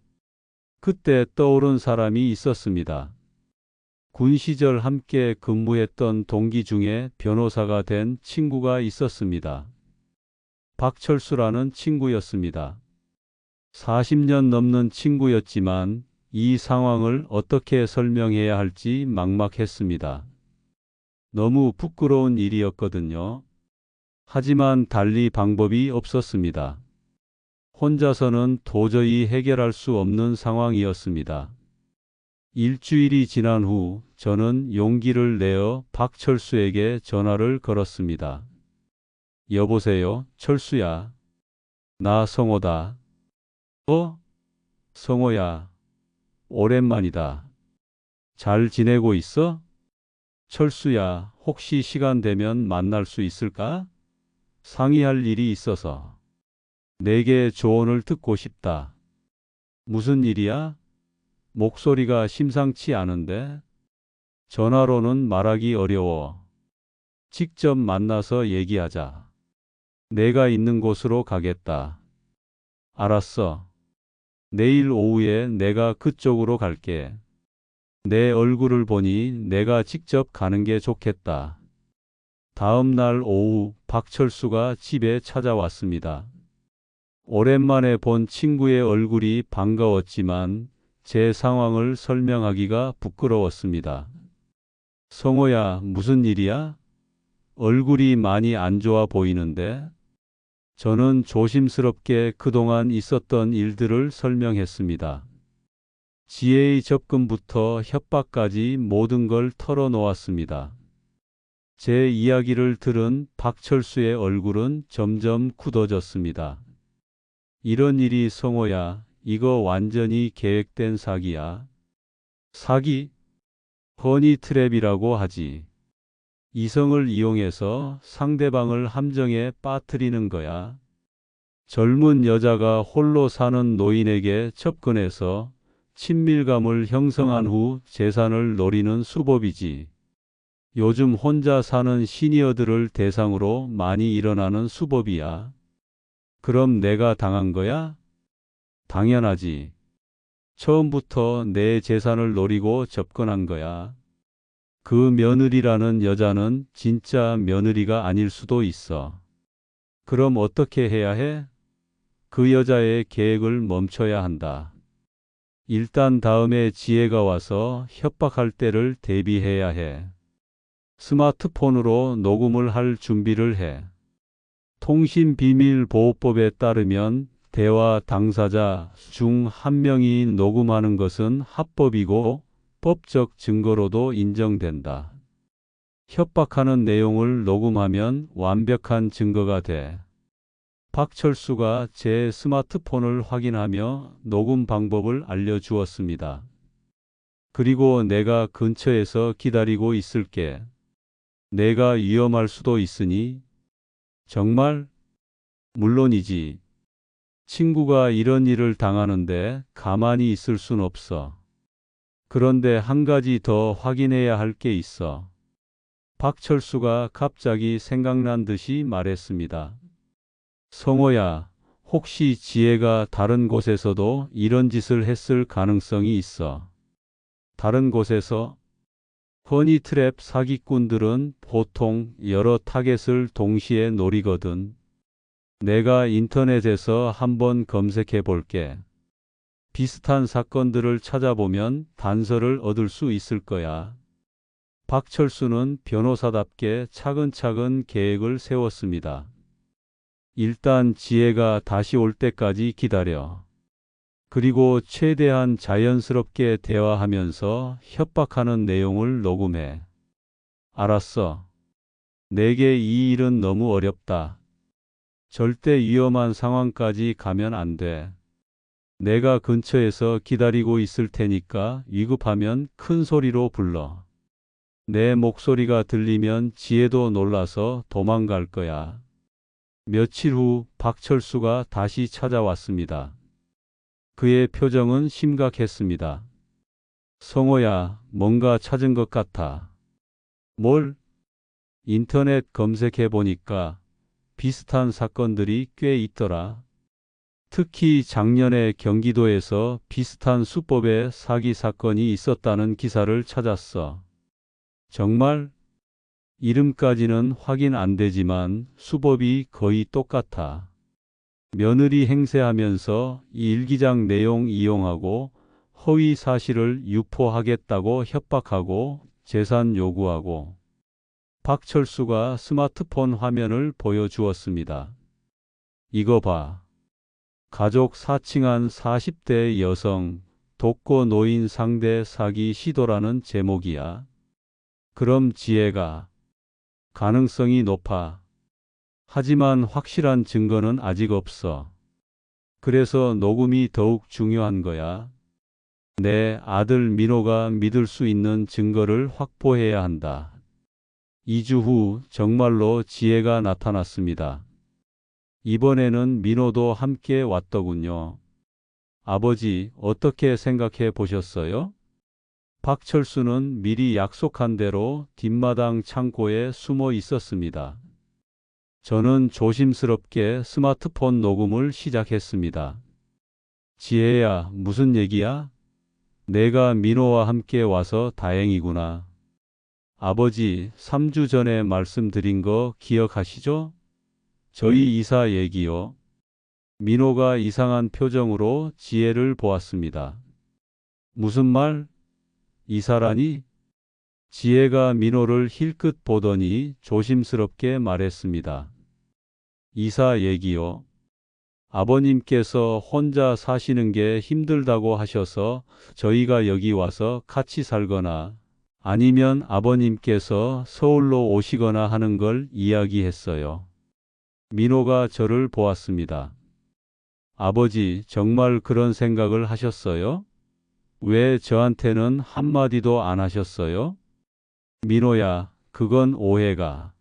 Speaker 2: 그때 떠오른 사람이 있었습니다. 군 시절 함께 근무했던 동기 중에 변호사가 된 친구가 있었습니다. 박철수라는 친구였습니다. 40년 넘는 친구였지만 이 상황을 어떻게 설명해야 할지 막막했습니다. 너무 부끄러운 일이었거든요. 하지만 달리 방법이 없었습니다. 혼자서는 도저히 해결할 수 없는 상황이었습니다. 일주일이 지난 후 저는 용기를 내어 박철수에게 전화를 걸었습니다. 여보세요, 철수야. 나 성호다. 성호야. 오랜만이다. 잘 지내고 있어? 철수야, 혹시 시간 되면 만날 수 있을까? 상의할 일이 있어서. 내게 조언을 듣고 싶다. 무슨 일이야? 목소리가 심상치 않은데? 전화로는 말하기 어려워. 직접 만나서 얘기하자. 내가 있는 곳으로 가겠다. 알았어. 내일 오후에 내가 그쪽으로 갈게. 내 얼굴을 보니 내가 직접 가는 게 좋겠다. 다음 날 오후 박철수가 집에 찾아왔습니다. 오랜만에 본 친구의 얼굴이 반가웠지만 제 상황을 설명하기가 부끄러웠습니다. 성호야, 무슨 일이야? 얼굴이 많이 안 좋아 보이는데? 저는 조심스럽게 그동안 있었던 일들을 설명했습니다. 지혜의 접근부터 협박까지 모든 걸 털어놓았습니다. 제 이야기를 들은 박철수의 얼굴은 점점 굳어졌습니다. 이런 일이 성호야, 이거 완전히 계획된 사기야. 사기? 허니 트랩이라고 하지. 이성을 이용해서 상대방을 함정에 빠뜨리는 거야. 젊은 여자가 홀로 사는 노인에게 접근해서 친밀감을 형성한 후 재산을 노리는 수법이지. 요즘 혼자 사는 시니어들을 대상으로 많이 일어나는 수법이야. 그럼 내가 당한 거야? 당연하지. 처음부터 내 재산을 노리고 접근한 거야. 그 며느리라는 여자는 진짜 며느리가 아닐 수도 있어. 그럼 어떻게 해야 해? 그 여자의 계획을 멈춰야 한다. 일단 다음에 지혜가 와서 협박할 때를 대비해야 해. 스마트폰으로 녹음을 할 준비를 해. 통신비밀보호법에 따르면 대화 당사자 중 한 명이 녹음하는 것은 합법이고 법적 증거로도 인정된다. 협박하는 내용을 녹음하면 완벽한 증거가 돼. 박철수가 제 스마트폰을 확인하며 녹음 방법을 알려주었습니다. 그리고 내가 근처에서 기다리고 있을게. 내가 위험할 수도 있으니. 정말? 물론이지. 친구가 이런 일을 당하는데 가만히 있을 순 없어. 그런데 한 가지 더 확인해야 할 게 있어. 박철수가 갑자기 생각난 듯이 말했습니다. 성호야, 혹시 지혜가 다른 곳에서도 이런 짓을 했을 가능성이 있어. 다른 곳에서? 허니트랩 사기꾼들은 보통 여러 타겟을 동시에 노리거든. 내가 인터넷에서 한번 검색해 볼게. 비슷한 사건들을 찾아보면 단서를 얻을 수 있을 거야. 박철수는 변호사답게 차근차근 계획을 세웠습니다. 일단 지혜가 다시 올 때까지 기다려. 그리고 최대한 자연스럽게 대화하면서 협박하는 내용을 녹음해. 알았어. 내게 이 일은 너무 어렵다. 절대 위험한 상황까지 가면 안 돼. 내가 근처에서 기다리고 있을 테니까 위급하면 큰 소리로 불러. 내 목소리가 들리면 지혜도 놀라서 도망갈 거야. 며칠 후 박철수가 다시 찾아왔습니다. 그의 표정은 심각했습니다. 성호야, 뭔가 찾은 것 같아. 뭘? 인터넷 검색해 보니까 비슷한 사건들이 꽤 있더라. 특히 작년에 경기도에서 비슷한 수법의 사기 사건이 있었다는 기사를 찾았어. 정말? 이름까지는 확인 안 되지만 수법이 거의 똑같아. 며느리 행세하면서 일기장 내용 이용하고 허위 사실을 유포하겠다고 협박하고 재산 요구하고. 박철수가 스마트폰 화면을 보여주었습니다. 이거 봐. 가족 사칭한 40대 여성, 독거 노인 상대 사기 시도라는 제목이야. 그럼 지혜가 가능성이 높아. 하지만 확실한 증거는 아직 없어. 그래서 녹음이 더욱 중요한 거야. 내 아들 민호가 믿을 수 있는 증거를 확보해야 한다. 2주 후 정말로 지혜가 나타났습니다. 이번에는 민호도 함께 왔더군요. 아버지, 어떻게 생각해 보셨어요? 박철수는 미리 약속한 대로 뒷마당 창고에 숨어 있었습니다. 저는 조심스럽게 스마트폰 녹음을 시작했습니다. 지혜야, 무슨 얘기야? 내가 민호와 함께 와서 다행이구나. 아버지, 3주 전에 말씀드린 거 기억하시죠? 저희 이사 얘기요. 민호가 이상한 표정으로 지혜를 보았습니다. 무슨 말? 이사라니? 지혜가 민호를 힐끗 보더니 조심스럽게 말했습니다. 이사 얘기요. 아버님께서 혼자 사시는 게 힘들다고 하셔서 저희가 여기 와서 같이 살거나 아니면 아버님께서 서울로 오시거나 하는 걸 이야기했어요. 민호가 저를 보았습니다. 아버지, 정말 그런 생각을 하셨어요? 왜 저한테는 한마디도 안 하셨어요? 민호야, 그건 오해가.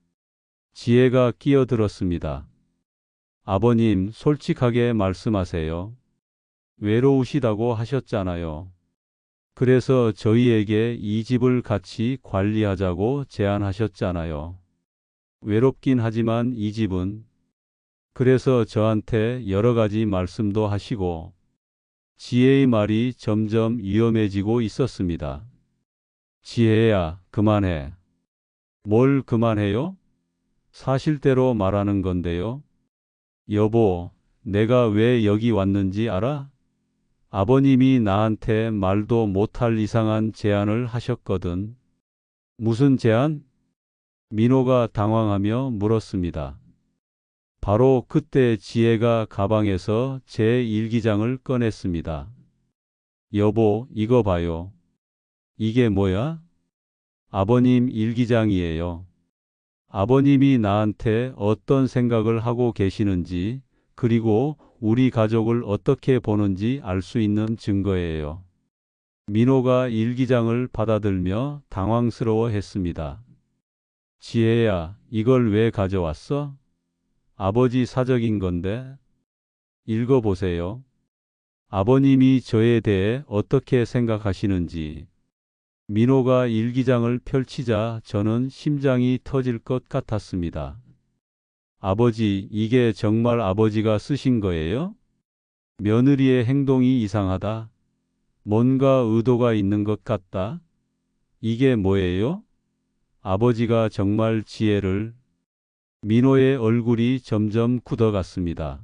Speaker 2: 지혜가 끼어들었습니다. 아버님, 솔직하게 말씀하세요. 외로우시다고 하셨잖아요. 그래서 저희에게 이 집을 같이 관리하자고 제안하셨잖아요. 외롭긴 하지만 이 집은. 그래서 저한테 여러 가지 말씀도 하시고. 지혜의 말이 점점 위험해지고 있었습니다. 지혜야, 그만해. 뭘 그만해요? 사실대로 말하는 건데요. 여보, 내가 왜 여기 왔는지 알아? 아버님이 나한테 말도 못할 이상한 제안을 하셨거든. 무슨 제안? 민호가 당황하며 물었습니다. 바로 그때 지혜가 가방에서 제 일기장을 꺼냈습니다. 여보, 이거 봐요. 이게 뭐야? 아버님 일기장이에요. 아버님이 나한테 어떤 생각을 하고 계시는지, 그리고 우리 가족을 어떻게 보는지 알 수 있는 증거예요. 민호가 일기장을 받아들며 당황스러워 했습니다. 지혜야, 이걸 왜 가져왔어? 아버지 사적인 건데. 읽어보세요. 아버님이 저에 대해 어떻게 생각하시는지. 민호가 일기장을 펼치자 저는 심장이 터질 것 같았습니다. 아버지, 이게 정말 아버지가 쓰신 거예요? 며느리의 행동이 이상하다. 뭔가 의도가 있는 것 같다. 이게 뭐예요? 아버지가 정말 지혜를. 민호의 얼굴이 점점 굳어갔습니다.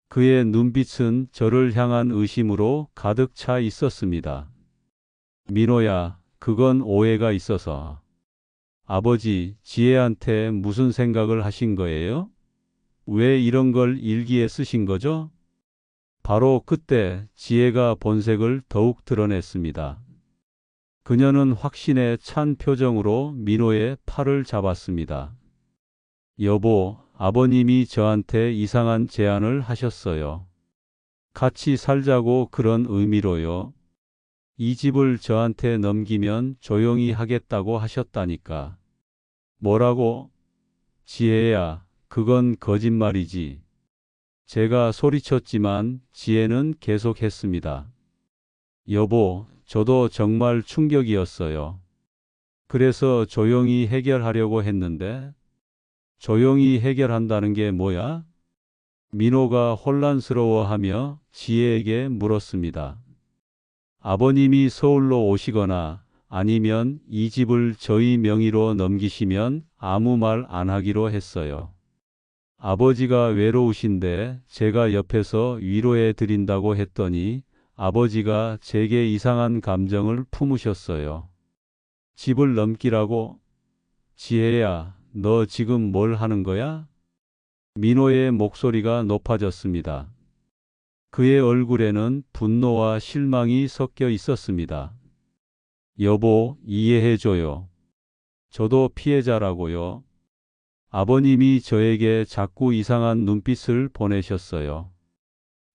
Speaker 2: 그의 눈빛은 저를 향한 의심으로 가득 차 있었습니다. 민호야, 그건 오해가 있어서. 아버지, 지혜한테 무슨 생각을 하신 거예요? 왜 이런 걸 일기에 쓰신 거죠? 바로 그때 지혜가 본색을 더욱 드러냈습니다. 그녀는 확신에 찬 표정으로 민호의 팔을 잡았습니다. 여보, 아버님이 저한테 이상한 제안을 하셨어요. 같이 살자고 그런 의미로요. 이 집을 저한테 넘기면 조용히 하겠다고 하셨다니까. 뭐라고? 지혜야, 그건 거짓말이지. 제가 소리쳤지만 지혜는 계속했습니다. 여보, 저도 정말 충격이었어요. 그래서 조용히 해결하려고 했는데. 조용히 해결한다는 게 뭐야? 민호가 혼란스러워하며 지혜에게 물었습니다. 아버님이 서울로 오시거나 아니면 이 집을 저희 명의로 넘기시면 아무 말 안 하기로 했어요. 아버지가 외로우신데 제가 옆에서 위로해 드린다고 했더니 아버지가 제게 이상한 감정을 품으셨어요. 집을 넘기라고? 지혜야, 너 지금 뭘 하는 거야? 민호의 목소리가 높아졌습니다. 그의 얼굴에는 분노와 실망이 섞여 있었습니다. 여보, 이해해줘요. 저도 피해자라고요. 아버님이 저에게 자꾸 이상한 눈빛을 보내셨어요.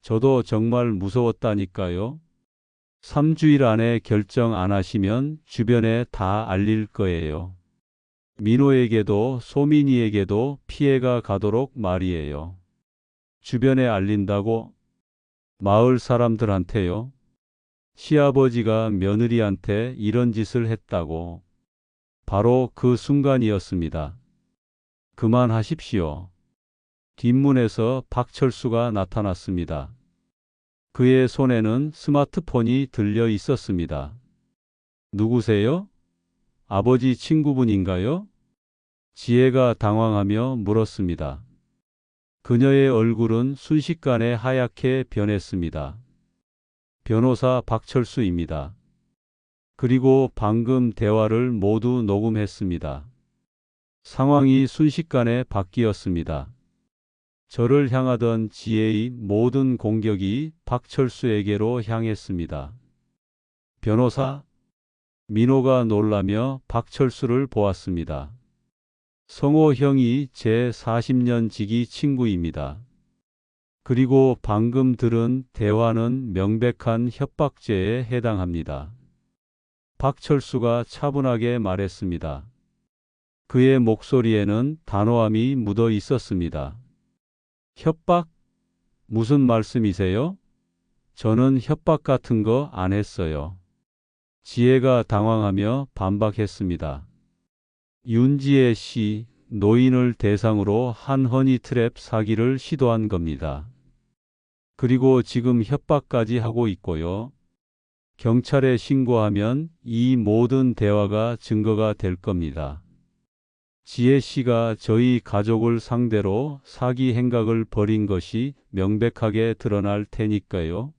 Speaker 2: 저도 정말 무서웠다니까요. 3주일 안에 결정 안 하시면 주변에 다 알릴 거예요. 민호에게도 소민이에게도 피해가 가도록 말이에요. 주변에 알린다고? 마을 사람들한테요? 시아버지가 며느리한테 이런 짓을 했다고. 바로 그 순간이었습니다. 그만하십시오. 뒷문에서 박철수가 나타났습니다. 그의 손에는 스마트폰이 들려 있었습니다. 누구세요? 아버지 친구분인가요? 지혜가 당황하며 물었습니다. 그녀의 얼굴은 순식간에 하얗게 변했습니다. 변호사 박철수입니다. 그리고 방금 대화를 모두 녹음했습니다. 상황이 순식간에 바뀌었습니다. 저를 향하던 지혜의 모든 공격이 박철수에게로 향했습니다. 변호사? 민호가 놀라며 박철수를 보았습니다. 성호 형이 제 40년 지기 친구입니다. 그리고 방금 들은 대화는 명백한 협박죄에 해당합니다. 박철수가 차분하게 말했습니다. 그의 목소리에는 단호함이 묻어 있었습니다. 협박? 무슨 말씀이세요? 저는 협박 같은 거 안 했어요. 지혜가 당황하며 반박했습니다. 윤지혜 씨, 노인을 대상으로 한 허니트랩 사기를 시도한 겁니다. 그리고 지금 협박까지 하고 있고요. 경찰에 신고하면 이 모든 대화가 증거가 될 겁니다. 지혜 씨가 저희 가족을 상대로 사기 행각을 벌인 것이 명백하게 드러날 테니까요.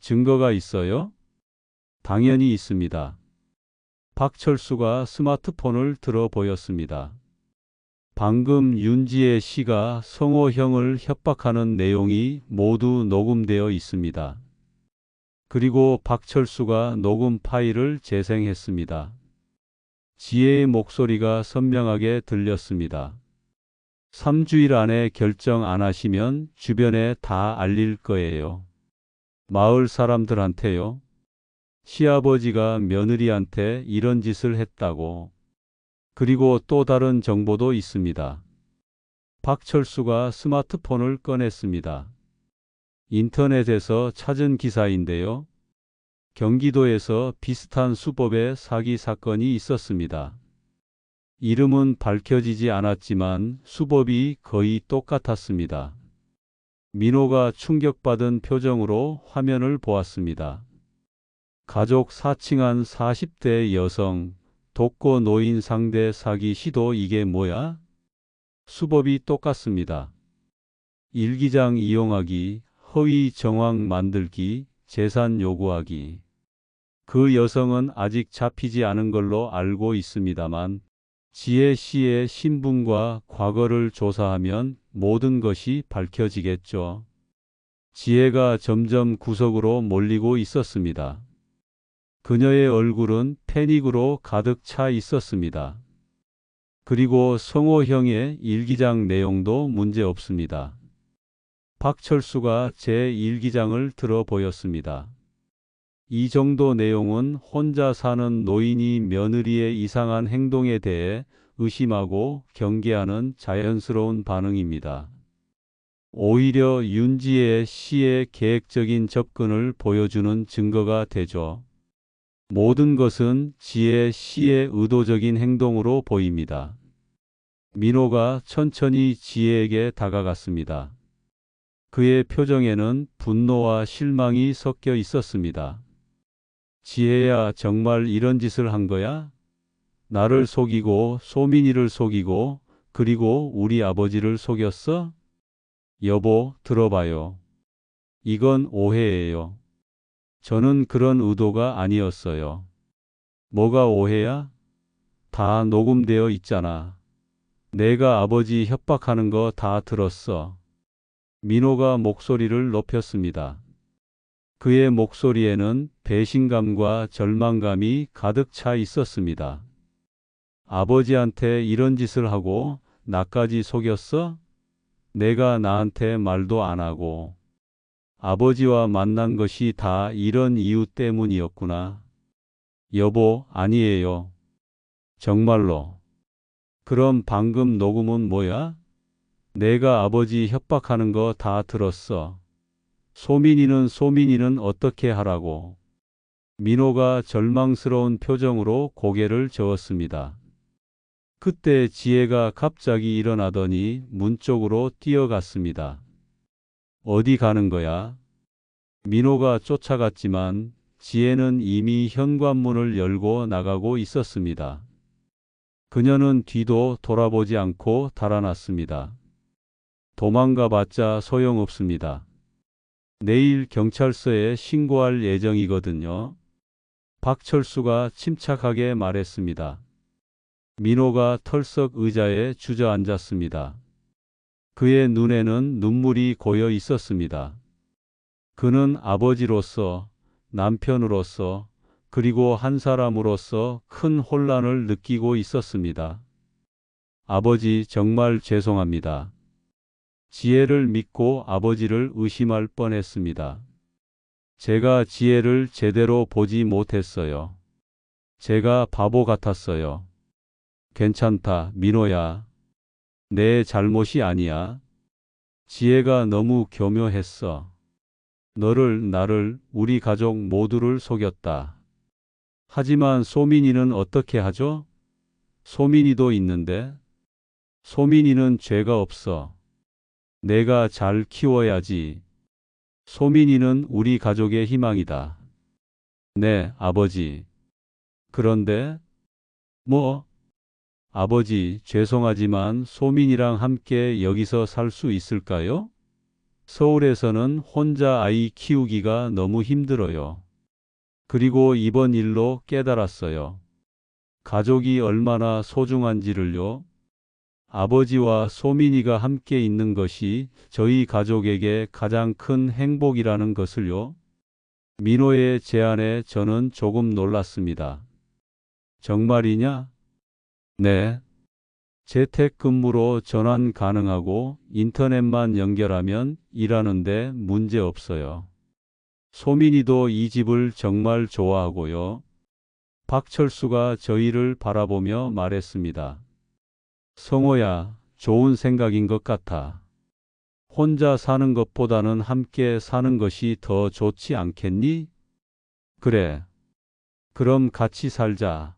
Speaker 2: 증거가 있어요? 당연히 있습니다. 박철수가 스마트폰을 들어 보였습니다. 방금 윤지혜 씨가 성호 형을 협박하는 내용이 모두 녹음되어 있습니다. 그리고 박철수가 녹음 파일을 재생했습니다. 지혜의 목소리가 선명하게 들렸습니다. 3주일 안에 결정 안 하시면 주변에 다 알릴 거예요. 마을 사람들한테요. 시아버지가 며느리한테 이런 짓을 했다고. 그리고 또 다른 정보도 있습니다. 박철수가 스마트폰을 꺼냈습니다. 인터넷에서 찾은 기사인데요. 경기도에서 비슷한 수법의 사기 사건이 있었습니다. 이름은 밝혀지지 않았지만 수법이 거의 똑같았습니다. 민호가 충격받은 표정으로 화면을 보았습니다. 가족 사칭한 40대 여성, 독거 노인 상대 사기 시도. 이게 뭐야? 수법이 똑같습니다. 일기장 이용하기, 허위 정황 만들기, 재산 요구하기. 그 여성은 아직 잡히지 않은 걸로 알고 있습니다만 지혜 씨의 신분과 과거를 조사하면 모든 것이 밝혀지겠죠. 지혜가 점점 구석으로 몰리고 있었습니다. 그녀의 얼굴은 패닉으로 가득 차 있었습니다. 그리고 성호 형의 일기장 내용도 문제 없습니다. 박철수가 제 일기장을 들어 보였습니다. 이 정도 내용은 혼자 사는 노인이 며느리의 이상한 행동에 대해 의심하고 경계하는 자연스러운 반응입니다. 오히려 윤지혜 씨의 계획적인 접근을 보여주는 증거가 되죠. 모든 것은 지혜 씨의 의도적인 행동으로 보입니다. 민호가 천천히 지혜에게 다가갔습니다. 그의 표정에는 분노와 실망이 섞여 있었습니다. 지혜야, 정말 이런 짓을 한 거야? 나를 속이고 소민이를 속이고 그리고 우리 아버지를 속였어? 여보, 들어봐요. 이건 오해예요. 저는 그런 의도가 아니었어요. 뭐가 오해야? 다 녹음되어 있잖아. 내가 아버지 협박하는 거 다 들었어. 민호가 목소리를 높였습니다. 그의 목소리에는 배신감과 절망감이 가득 차 있었습니다. 아버지한테 이런 짓을 하고 나까지 속였어? 내가 나한테 말도 안 하고 아버지와 만난 것이 다 이런 이유 때문이었구나. 여보, 아니에요. 정말로. 그럼 방금 녹음은 뭐야? 내가 아버지 협박하는 거 다 들었어. 소민이는 어떻게 하라고? 민호가 절망스러운 표정으로 고개를 저었습니다. 그때 지혜가 갑자기 일어나더니 문 쪽으로 뛰어갔습니다. 어디 가는 거야? 민호가 쫓아갔지만 지혜는 이미 현관문을 열고 나가고 있었습니다. 그녀는 뒤도 돌아보지 않고 달아났습니다. 도망가봤자 소용없습니다. 내일 경찰서에 신고할 예정이거든요. 박철수가 침착하게 말했습니다. 민호가 털썩 의자에 주저앉았습니다. 그의 눈에는 눈물이 고여 있었습니다. 그는 아버지로서, 남편으로서, 그리고 한 사람으로서 큰 혼란을 느끼고 있었습니다. 아버지, 정말 죄송합니다. 지혜를 믿고 아버지를 의심할 뻔했습니다. 제가 지혜를 제대로 보지 못했어요. 제가 바보 같았어요. 괜찮다, 민호야. 내 잘못이 아니야. 지혜가 너무 교묘했어. 너를, 나를, 우리 가족 모두를 속였다. 하지만 소민이는 어떻게 하죠? 소민이도 있는데? 소민이는 죄가 없어. 내가 잘 키워야지. 소민이는 우리 가족의 희망이다. 네, 아버지. 그런데, 뭐? 아버지, 죄송하지만 소민이랑 함께 여기서 살 수 있을까요? 서울에서는 혼자 아이 키우기가 너무 힘들어요. 그리고 이번 일로 깨달았어요. 가족이 얼마나 소중한지를요. 아버지와 소민이가 함께 있는 것이 저희 가족에게 가장 큰 행복이라는 것을요. 민호의 제안에 저는 조금 놀랐습니다. 정말이냐? 네. 재택근무로 전환 가능하고 인터넷만 연결하면 일하는데 문제 없어요. 소민이도 이 집을 정말 좋아하고요. 박철수가 저희를 바라보며 말했습니다. 성호야, 좋은 생각인 것 같아. 혼자 사는 것보다는 함께 사는 것이 더 좋지 않겠니? 그래. 그럼 같이 살자.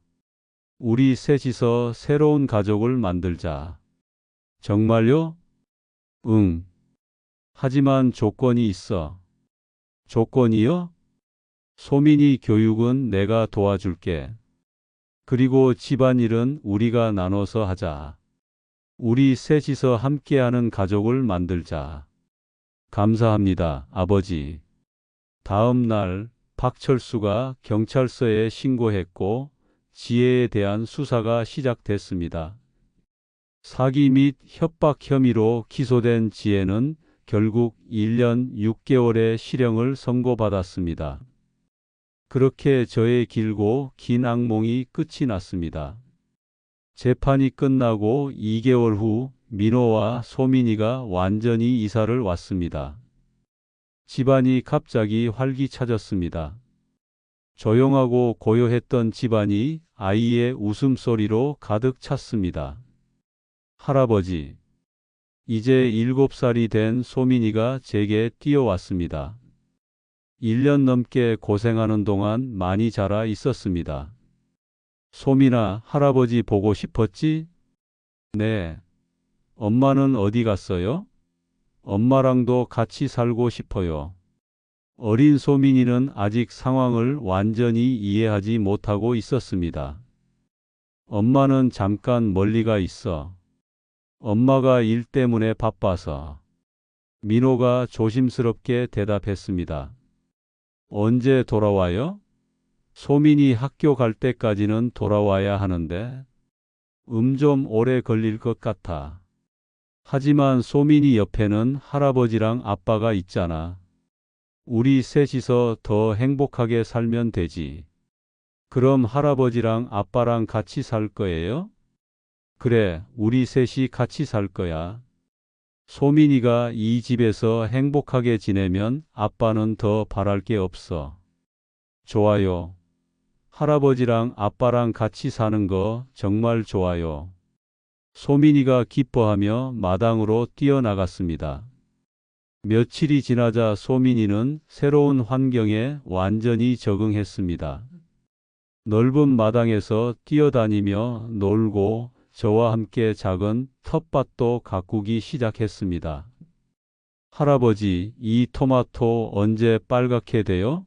Speaker 2: 우리 셋이서 새로운 가족을 만들자. 정말요? 응. 하지만 조건이 있어. 조건이요? 소민이 교육은 내가 도와줄게. 그리고 집안일은 우리가 나눠서 하자. 우리 셋이서 함께하는 가족을 만들자. 감사합니다, 아버지. 다음 날 박철수가 경찰서에 신고했고 지혜에 대한 수사가 시작됐습니다. 사기 및 협박 혐의로 기소된 지혜는 결국 1년 6개월의 실형을 선고받았습니다. 그렇게 저의 길고 긴 악몽이 끝이 났습니다. 재판이 끝나고 2개월 후 민호와 소민이가 완전히 이사를 왔습니다. 집안이 갑자기 활기차졌습니다. 조용하고 고요했던 집안이 아이의 웃음소리로 가득 찼습니다. 할아버지, 이제 7살이 된 소민이가 제게 뛰어왔습니다. 1년 넘게 고생하는 동안 많이 자라 있었습니다. 소민아, 할아버지 보고 싶었지? 네. 엄마는 어디 갔어요? 엄마랑도 같이 살고 싶어요. 어린 소민이는 아직 상황을 완전히 이해하지 못하고 있었습니다. 엄마는 잠깐 멀리 가 있어. 엄마가 일 때문에 바빠서. 민호가 조심스럽게 대답했습니다. 언제 돌아와요? 소민이 학교 갈 때까지는 돌아와야 하는데 좀 오래 걸릴 것 같아. 하지만 소민이 옆에는 할아버지랑 아빠가 있잖아. 우리 셋이서 더 행복하게 살면 되지. 그럼 할아버지랑 아빠랑 같이 살 거예요? 그래, 우리 셋이 같이 살 거야. 소민이가 이 집에서 행복하게 지내면 아빠는 더 바랄 게 없어. 좋아요. 할아버지랑 아빠랑 같이 사는 거 정말 좋아요. 소민이가 기뻐하며 마당으로 뛰어나갔습니다. 며칠이 지나자 소민이는 새로운 환경에 완전히 적응했습니다. 넓은 마당에서 뛰어다니며 놀고 저와 함께 작은 텃밭도 가꾸기 시작했습니다. 할아버지, 이 토마토 언제 빨갛게 돼요?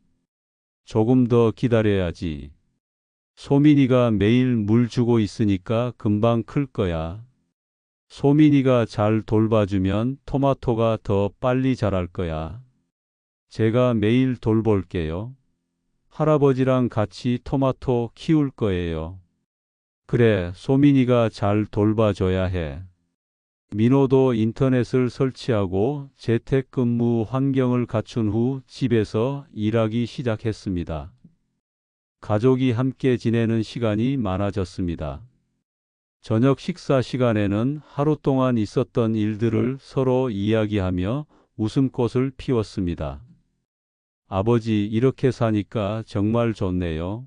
Speaker 2: 조금 더 기다려야지. 소민이가 매일 물 주고 있으니까 금방 클 거야. 소민이가 잘 돌봐주면 토마토가 더 빨리 자랄 거야. 제가 매일 돌볼게요. 할아버지랑 같이 토마토 키울 거예요. 그래, 소민이가 잘 돌봐줘야 해. 민호도 인터넷을 설치하고 재택근무 환경을 갖춘 후 집에서 일하기 시작했습니다. 가족이 함께 지내는 시간이 많아졌습니다. 저녁 식사 시간에는 하루 동안 있었던 일들을 서로 이야기하며 웃음꽃을 피웠습니다. 아버지, 이렇게 사니까 정말 좋네요.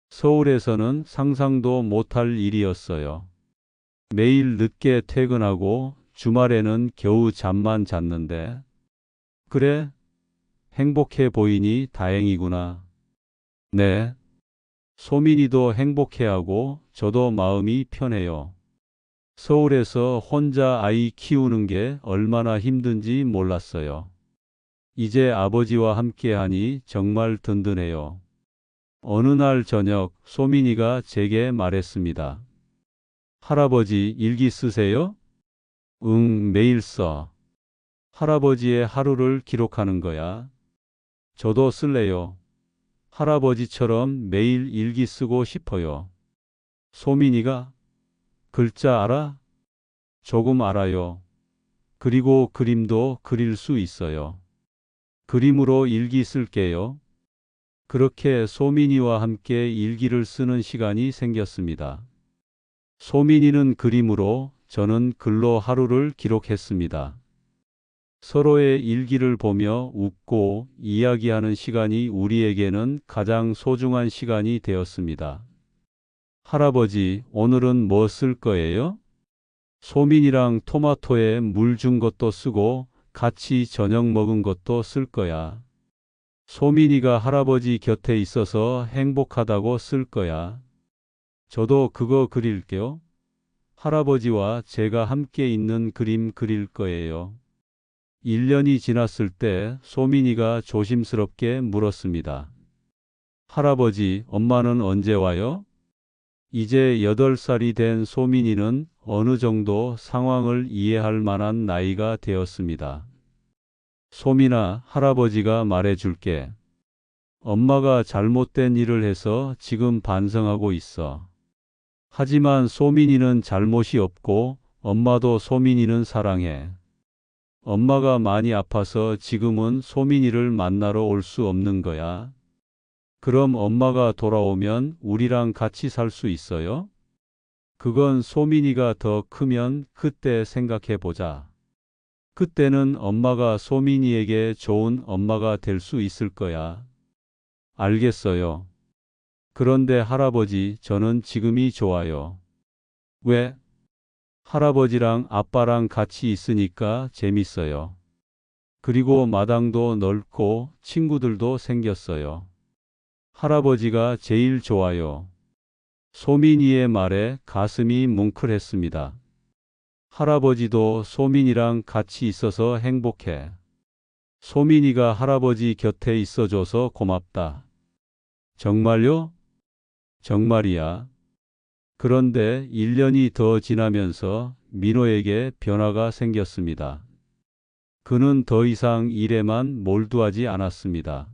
Speaker 2: 서울에서는 상상도 못할 일이었어요. 매일 늦게 퇴근하고 주말에는 겨우 잠만 잤는데. 그래, 행복해 보이니 다행이구나. 네. 소민이도 행복해하고 저도 마음이 편해요. 서울에서 혼자 아이 키우는 게 얼마나 힘든지 몰랐어요. 이제 아버지와 함께하니 정말 든든해요. 어느 날 저녁 소민이가 제게 말했습니다. 할아버지, 일기 쓰세요? 응, 매일 써. 할아버지의 하루를 기록하는 거야. 저도 쓸래요. 할아버지처럼 매일 일기 쓰고 싶어요. 소민이가 글자 알아? 조금 알아요. 그리고 그림도 그릴 수 있어요. 그림으로 일기 쓸게요. 그렇게 소민이와 함께 일기를 쓰는 시간이 생겼습니다. 소민이는 그림으로, 저는 글로 하루를 기록했습니다. 서로의 일기를 보며 웃고 이야기하는 시간이 우리에게는 가장 소중한 시간이 되었습니다. 할아버지, 오늘은 뭐 쓸 거예요? 소민이랑 토마토에 물 준 것도 쓰고 같이 저녁 먹은 것도 쓸 거야. 소민이가 할아버지 곁에 있어서 행복하다고 쓸 거야. 저도 그거 그릴게요. 할아버지와 제가 함께 있는 그림 그릴 거예요. 1년이 지났을 때 소민이가 조심스럽게 물었습니다. 할아버지, 엄마는 언제 와요? 이제 8살이 된 소민이는 어느 정도 상황을 이해할 만한 나이가 되었습니다. 소민아, 할아버지가 말해줄게. 엄마가 잘못된 일을 해서 지금 반성하고 있어. 하지만 소민이는 잘못이 없고 엄마도 소민이는 사랑해. 엄마가 많이 아파서 지금은 소민이를 만나러 올 수 없는 거야. 그럼 엄마가 돌아오면 우리랑 같이 살 수 있어요? 그건 소민이가 더 크면 그때 생각해 보자. 그때는 엄마가 소민이에게 좋은 엄마가 될 수 있을 거야. 알겠어요. 그런데 할아버지, 저는 지금이 좋아요. 왜? 할아버지랑 아빠랑 같이 있으니까 재밌어요. 그리고 마당도 넓고 친구들도 생겼어요. 할아버지가 제일 좋아요. 소민이의 말에 가슴이 뭉클했습니다. 할아버지도 소민이랑 같이 있어서 행복해. 소민이가 할아버지 곁에 있어줘서 고맙다. 정말요? 정말이야. 그런데 1년이 더 지나면서 민호에게 변화가 생겼습니다. 그는 더 이상 일에만 몰두하지 않았습니다.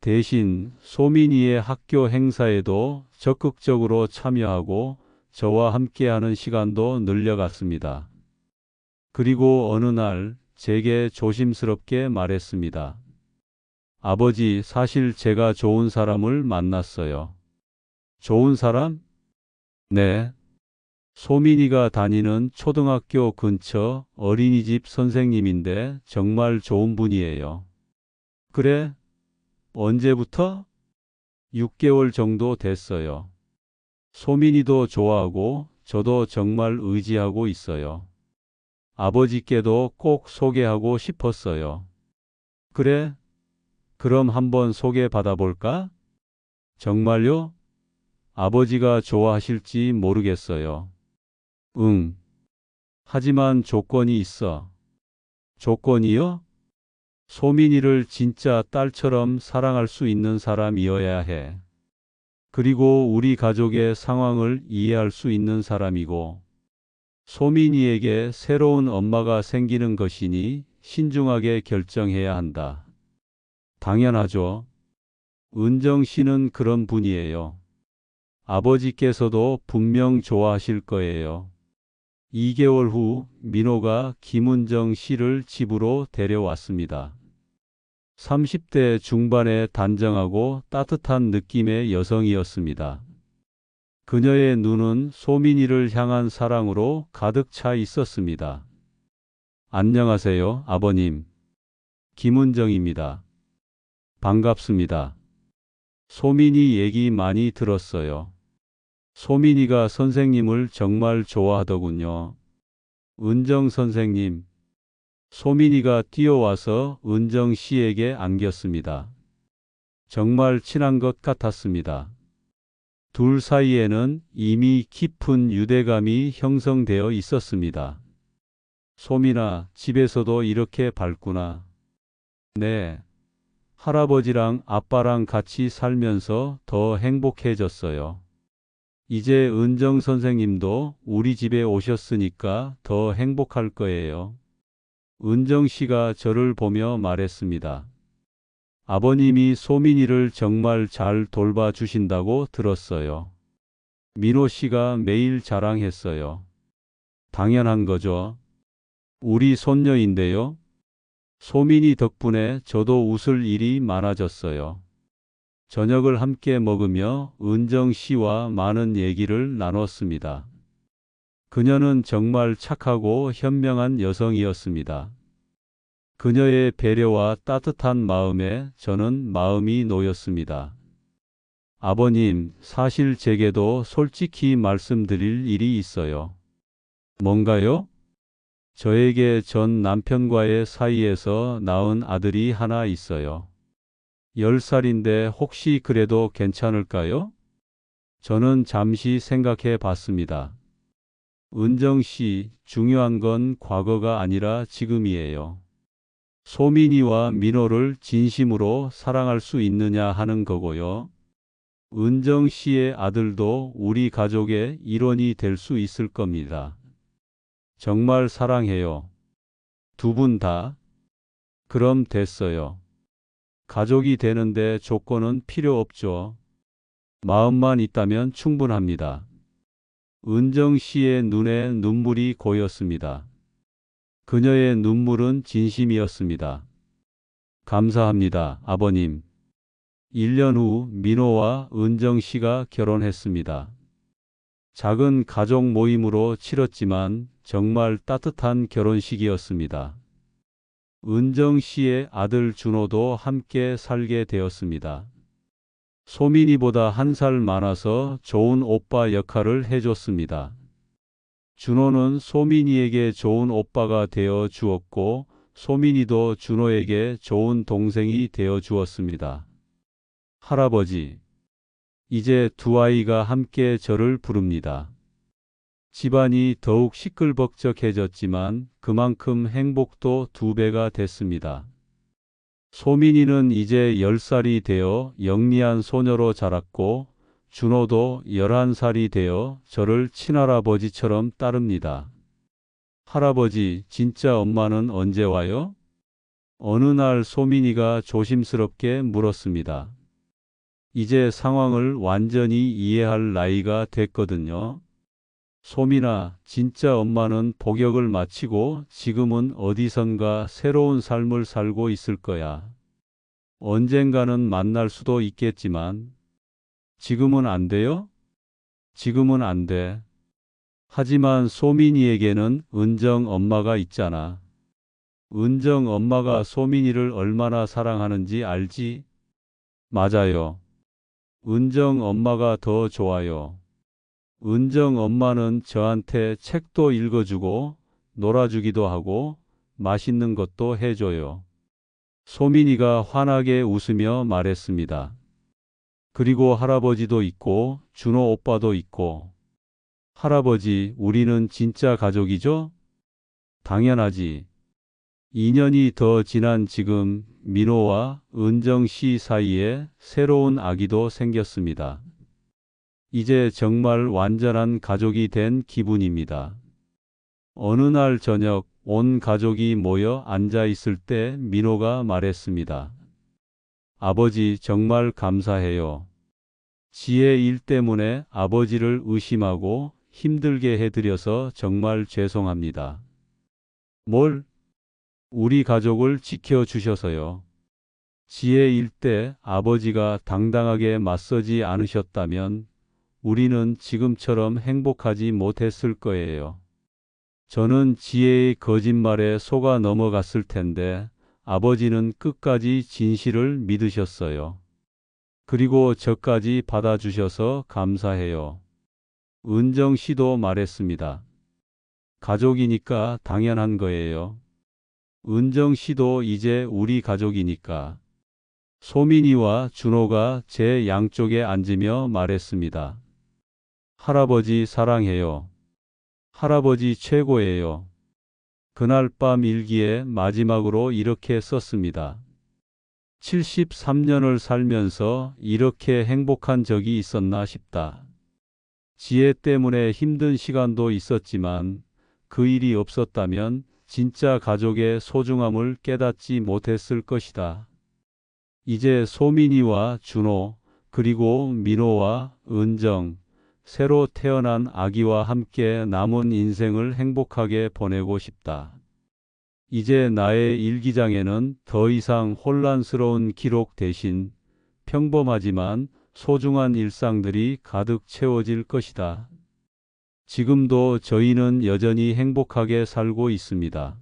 Speaker 2: 대신 소민이의 학교 행사에도 적극적으로 참여하고 저와 함께하는 시간도 늘려갔습니다. 그리고 어느 날 제게 조심스럽게 말했습니다. 아버지, 사실 제가 좋은 사람을 만났어요. 좋은 사람? 네. 소민이가 다니는 초등학교 근처 어린이집 선생님인데 정말 좋은 분이에요. 그래? 언제부터? 6개월 정도 됐어요. 소민이도 좋아하고 저도 정말 의지하고 있어요. 아버지께도 꼭 소개하고 싶었어요. 그래? 그럼 한번 소개받아 볼까? 정말요? 아버지가 좋아하실지 모르겠어요. 응. 하지만 조건이 있어. 조건이요? 소민이를 진짜 딸처럼 사랑할 수 있는 사람이어야 해. 그리고 우리 가족의 상황을 이해할 수 있는 사람이고, 소민이에게 새로운 엄마가 생기는 것이니 신중하게 결정해야 한다. 당연하죠. 은정 씨는 그런 분이에요. 아버지께서도 분명 좋아하실 거예요. 2개월 후 민호가 김은정 씨를 집으로 데려왔습니다. 30대 중반의 단정하고 따뜻한 느낌의 여성이었습니다. 그녀의 눈은 소민이를 향한 사랑으로 가득 차 있었습니다. 안녕하세요, 아버님. 김은정입니다. 반갑습니다. 소민이 얘기 많이 들었어요. 소민이가 선생님을 정말 좋아하더군요. 은정 선생님. 소민이가 뛰어와서 은정 씨에게 안겼습니다. 정말 친한 것 같았습니다. 둘 사이에는 이미 깊은 유대감이 형성되어 있었습니다. 소민아, 집에서도 이렇게 밝구나. 네. 할아버지랑 아빠랑 같이 살면서 더 행복해졌어요. 이제 은정 선생님도 우리 집에 오셨으니까 더 행복할 거예요. 은정 씨가 저를 보며 말했습니다. 아버님이 소민이를 정말 잘 돌봐주신다고 들었어요. 민호 씨가 매일 자랑했어요. 당연한 거죠. 우리 손녀인데요. 소민이 덕분에 저도 웃을 일이 많아졌어요. 저녁을 함께 먹으며 은정 씨와 많은 얘기를 나눴습니다. 그녀는 정말 착하고 현명한 여성이었습니다. 그녀의 배려와 따뜻한 마음에 저는 마음이 놓였습니다. 아버님, 사실 제게도 솔직히 말씀드릴 일이 있어요. 뭔가요? 저에게 전 남편과의 사이에서 낳은 아들이 하나 있어요. 10살인데 혹시 그래도 괜찮을까요? 저는 잠시 생각해 봤습니다. 은정 씨, 중요한 건 과거가 아니라 지금이에요. 소민이와 민호를 진심으로 사랑할 수 있느냐 하는 거고요. 은정 씨의 아들도 우리 가족의 일원이 될 수 있을 겁니다. 정말 사랑해요. 두 분 다? 그럼 됐어요. 가족이 되는데 조건은 필요 없죠. 마음만 있다면 충분합니다. 은정 씨의 눈에 눈물이 고였습니다. 그녀의 눈물은 진심이었습니다. 감사합니다, 아버님. 1년 후 민호와 은정 씨가 결혼했습니다. 작은 가족 모임으로 치렀지만 정말 따뜻한 결혼식이었습니다. 은정 씨의 아들 준호도 함께 살게 되었습니다. 소민이보다 1살 많아서 좋은 오빠 역할을 해줬습니다. 준호는 소민이에게 좋은 오빠가 되어 주었고, 소민이도 준호에게 좋은 동생이 되어 주었습니다. 할아버지, 이제 두 아이가 함께 저를 부릅니다. 집안이 더욱 시끌벅적해졌지만 그만큼 행복도 2배가 됐습니다. 소민이는 이제 10살이 되어 영리한 소녀로 자랐고, 준호도 11살이 되어 저를 친할아버지처럼 따릅니다. 할아버지, 진짜 엄마는 언제 와요? 어느 날 소민이가 조심스럽게 물었습니다. 이제 상황을 완전히 이해할 나이가 됐거든요. 소민아, 진짜 엄마는 복역을 마치고 지금은 어디선가 새로운 삶을 살고 있을 거야. 언젠가는 만날 수도 있겠지만, 지금은 안 돼요? 지금은 안 돼. 하지만 소민이에게는 은정 엄마가 있잖아. 은정 엄마가 소민이를 얼마나 사랑하는지 알지? 맞아요. 은정 엄마가 더 좋아요. 은정 엄마는 저한테 책도 읽어주고 놀아주기도 하고 맛있는 것도 해줘요. 소민이가 환하게 웃으며 말했습니다. 그리고 할아버지도 있고 준호 오빠도 있고. 할아버지, 우리는 진짜 가족이죠? 당연하지. 2년이 더 지난 지금 민호와 은정 씨 사이에 새로운 아기도 생겼습니다. 이제 정말 완전한 가족이 된 기분입니다. 어느 날 저녁 온 가족이 모여 앉아 있을 때 민호가 말했습니다. 아버지, 정말 감사해요. 지혜 일 때문에 아버지를 의심하고 힘들게 해드려서 정말 죄송합니다. 뭘? 우리 가족을 지켜주셔서요. 지혜 일 때 아버지가 당당하게 맞서지 않으셨다면 우리는 지금처럼 행복하지 못했을 거예요. 저는 지혜의 거짓말에 속아 넘어갔을 텐데 아버지는 끝까지 진실을 믿으셨어요. 그리고 저까지 받아주셔서 감사해요. 은정 씨도 말했습니다. 가족이니까 당연한 거예요. 은정 씨도 이제 우리 가족이니까. 소민이와 준호가 제 양쪽에 앉으며 말했습니다. 할아버지 사랑해요. 할아버지 최고예요. 그날 밤 일기에 마지막으로 이렇게 썼습니다. 73년을 살면서 이렇게 행복한 적이 있었나 싶다. 지혜 때문에 힘든 시간도 있었지만 그 일이 없었다면 진짜 가족의 소중함을 깨닫지 못했을 것이다. 이제 소민이와 준호, 그리고 민호와 은정, 새로 태어난 아기와 함께 남은 인생을 행복하게 보내고 싶다. 이제 나의 일기장에는 더 이상 혼란스러운 기록 대신 평범하지만 소중한 일상들이 가득 채워질 것이다. 지금도 저희는 여전히 행복하게 살고 있습니다.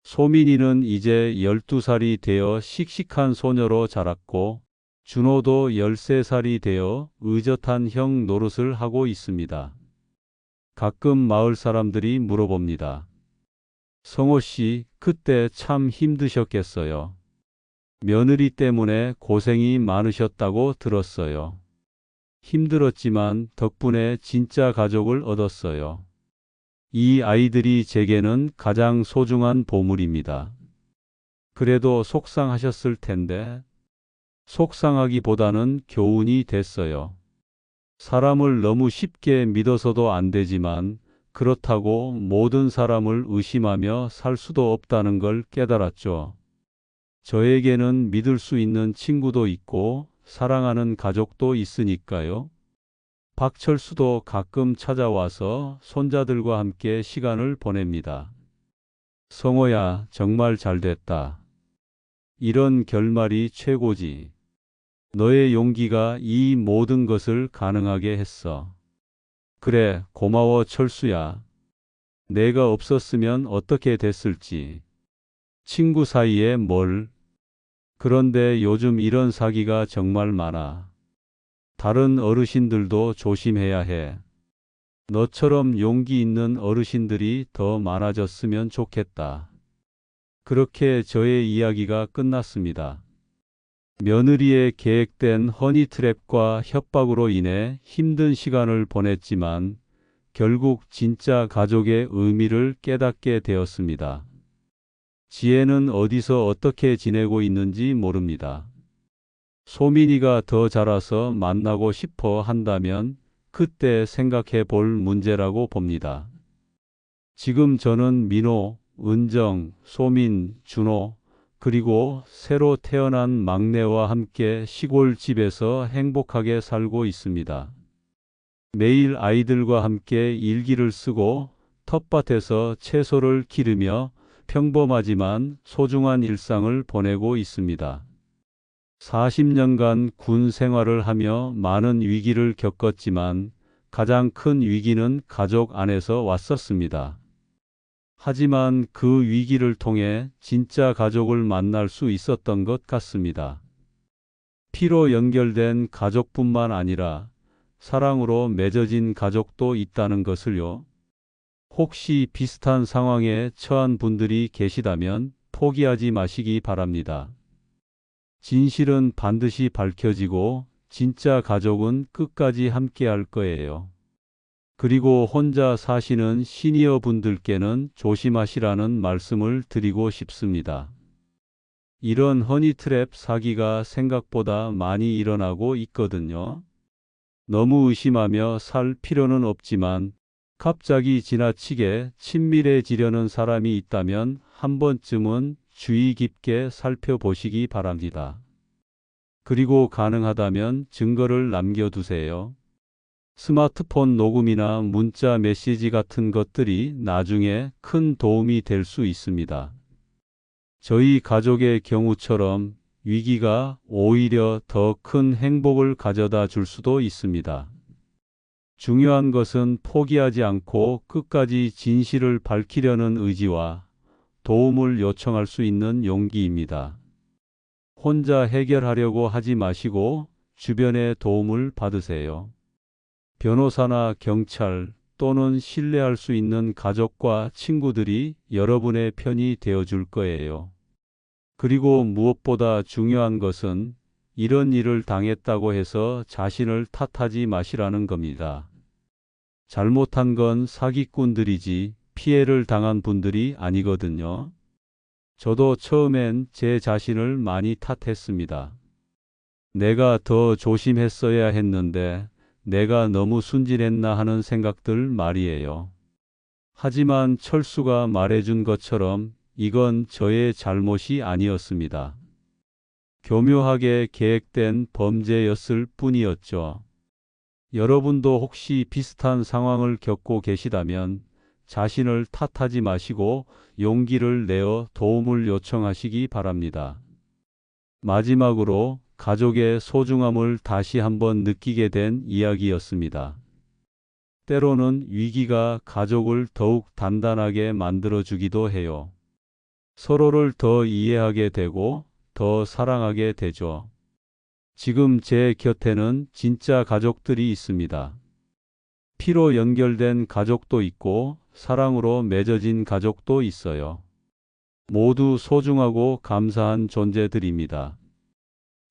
Speaker 2: 소민이는 이제 12살이 되어 씩씩한 소녀로 자랐고 준호도 13살이 되어 의젓한 형 노릇을 하고 있습니다. 가끔 마을 사람들이 물어봅니다. 성호 씨, 그때 참 힘드셨겠어요. 며느리 때문에 고생이 많으셨다고 들었어요. 힘들었지만 덕분에 진짜 가족을 얻었어요. 이 아이들이 제게는 가장 소중한 보물입니다. 그래도 속상하셨을 텐데. 속상하기보다는 교훈이 됐어요. 사람을 너무 쉽게 믿어서도 안 되지만 그렇다고 모든 사람을 의심하며 살 수도 없다는 걸 깨달았죠. 저에게는 믿을 수 있는 친구도 있고 사랑하는 가족도 있으니까요. 박철수도 가끔 찾아와서 손자들과 함께 시간을 보냅니다. 성호야, 정말 잘됐다. 이런 결말이 최고지. 너의 용기가 이 모든 것을 가능하게 했어. 그래, 고마워 철수야. 내가 없었으면 어떻게 됐을지. 친구 사이에 뭘. 그런데 요즘 이런 사기가 정말 많아. 다른 어르신들도 조심해야 해. 너처럼 용기 있는 어르신들이 더 많아졌으면 좋겠다. 그렇게 저의 이야기가 끝났습니다. 며느리의 계획된 허니트랩과 협박으로 인해 힘든 시간을 보냈지만 결국 진짜 가족의 의미를 깨닫게 되었습니다. 지혜는 어디서 어떻게 지내고 있는지 모릅니다. 소민이가 더 자라서 만나고 싶어 한다면 그때 생각해 볼 문제라고 봅니다. 지금 저는 민호, 은정, 소민, 준호, 그리고 새로 태어난 막내와 함께 시골 집에서 행복하게 살고 있습니다. 매일 아이들과 함께 일기를 쓰고 텃밭에서 채소를 기르며 평범하지만 소중한 일상을 보내고 있습니다. 40년간 군 생활을 하며 많은 위기를 겪었지만 가장 큰 위기는 가족 안에서 왔었습니다. 하지만 그 위기를 통해 진짜 가족을 만날 수 있었던 것 같습니다. 피로 연결된 가족뿐만 아니라 사랑으로 맺어진 가족도 있다는 것을요. 혹시 비슷한 상황에 처한 분들이 계시다면 포기하지 마시기 바랍니다. 진실은 반드시 밝혀지고 진짜 가족은 끝까지 함께 할 거예요. 그리고 혼자 사시는 시니어 분들께는 조심하시라는 말씀을 드리고 싶습니다. 이런 허니트랩 사기가 생각보다 많이 일어나고 있거든요. 너무 의심하며 살 필요는 없지만 갑자기 지나치게 친밀해지려는 사람이 있다면 한 번쯤은 주의 깊게 살펴보시기 바랍니다. 그리고 가능하다면 증거를 남겨두세요. 스마트폰 녹음이나 문자 메시지 같은 것들이 나중에 큰 도움이 될 수 있습니다. 저희 가족의 경우처럼 위기가 오히려 더 큰 행복을 가져다 줄 수도 있습니다. 중요한 것은 포기하지 않고 끝까지 진실을 밝히려는 의지와 도움을 요청할 수 있는 용기입니다. 혼자 해결하려고 하지 마시고 주변의 도움을 받으세요. 변호사나 경찰 또는 신뢰할 수 있는 가족과 친구들이 여러분의 편이 되어줄 거예요. 그리고 무엇보다 중요한 것은 이런 일을 당했다고 해서 자신을 탓하지 마시라는 겁니다. 잘못한 건 사기꾼들이지 피해를 당한 분들이 아니거든요. 저도 처음엔 제 자신을 많이 탓했습니다. 내가 더 조심했어야 했는데 내가 너무 순진했나 하는 생각들 말이에요. 하지만 철수가 말해준 것처럼 이건 저의 잘못이 아니었습니다. 교묘하게 계획된 범죄였을 뿐이었죠. 여러분도 혹시 비슷한 상황을 겪고 계시다면 자신을 탓하지 마시고 용기를 내어 도움을 요청하시기 바랍니다. 마지막으로 가족의 소중함을 다시 한번 느끼게 된 이야기였습니다. 때로는 위기가 가족을 더욱 단단하게 만들어주기도 해요. 서로를 더 이해하게 되고 더 사랑하게 되죠. 지금 제 곁에는 진짜 가족들이 있습니다. 피로 연결된 가족도 있고 사랑으로 맺어진 가족도 있어요. 모두 소중하고 감사한 존재들입니다.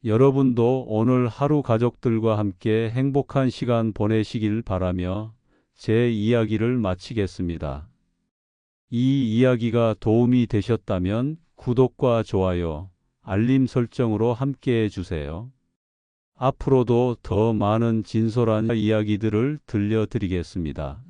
Speaker 2: 여러분도 오늘 하루 가족들과 함께 행복한 시간 보내시길 바라며 제 이야기를 마치겠습니다. 이 이야기가 도움이 되셨다면 구독과 좋아요, 알림 설정으로 함께 해주세요. 앞으로도 더 많은 진솔한 이야기들을 들려드리겠습니다.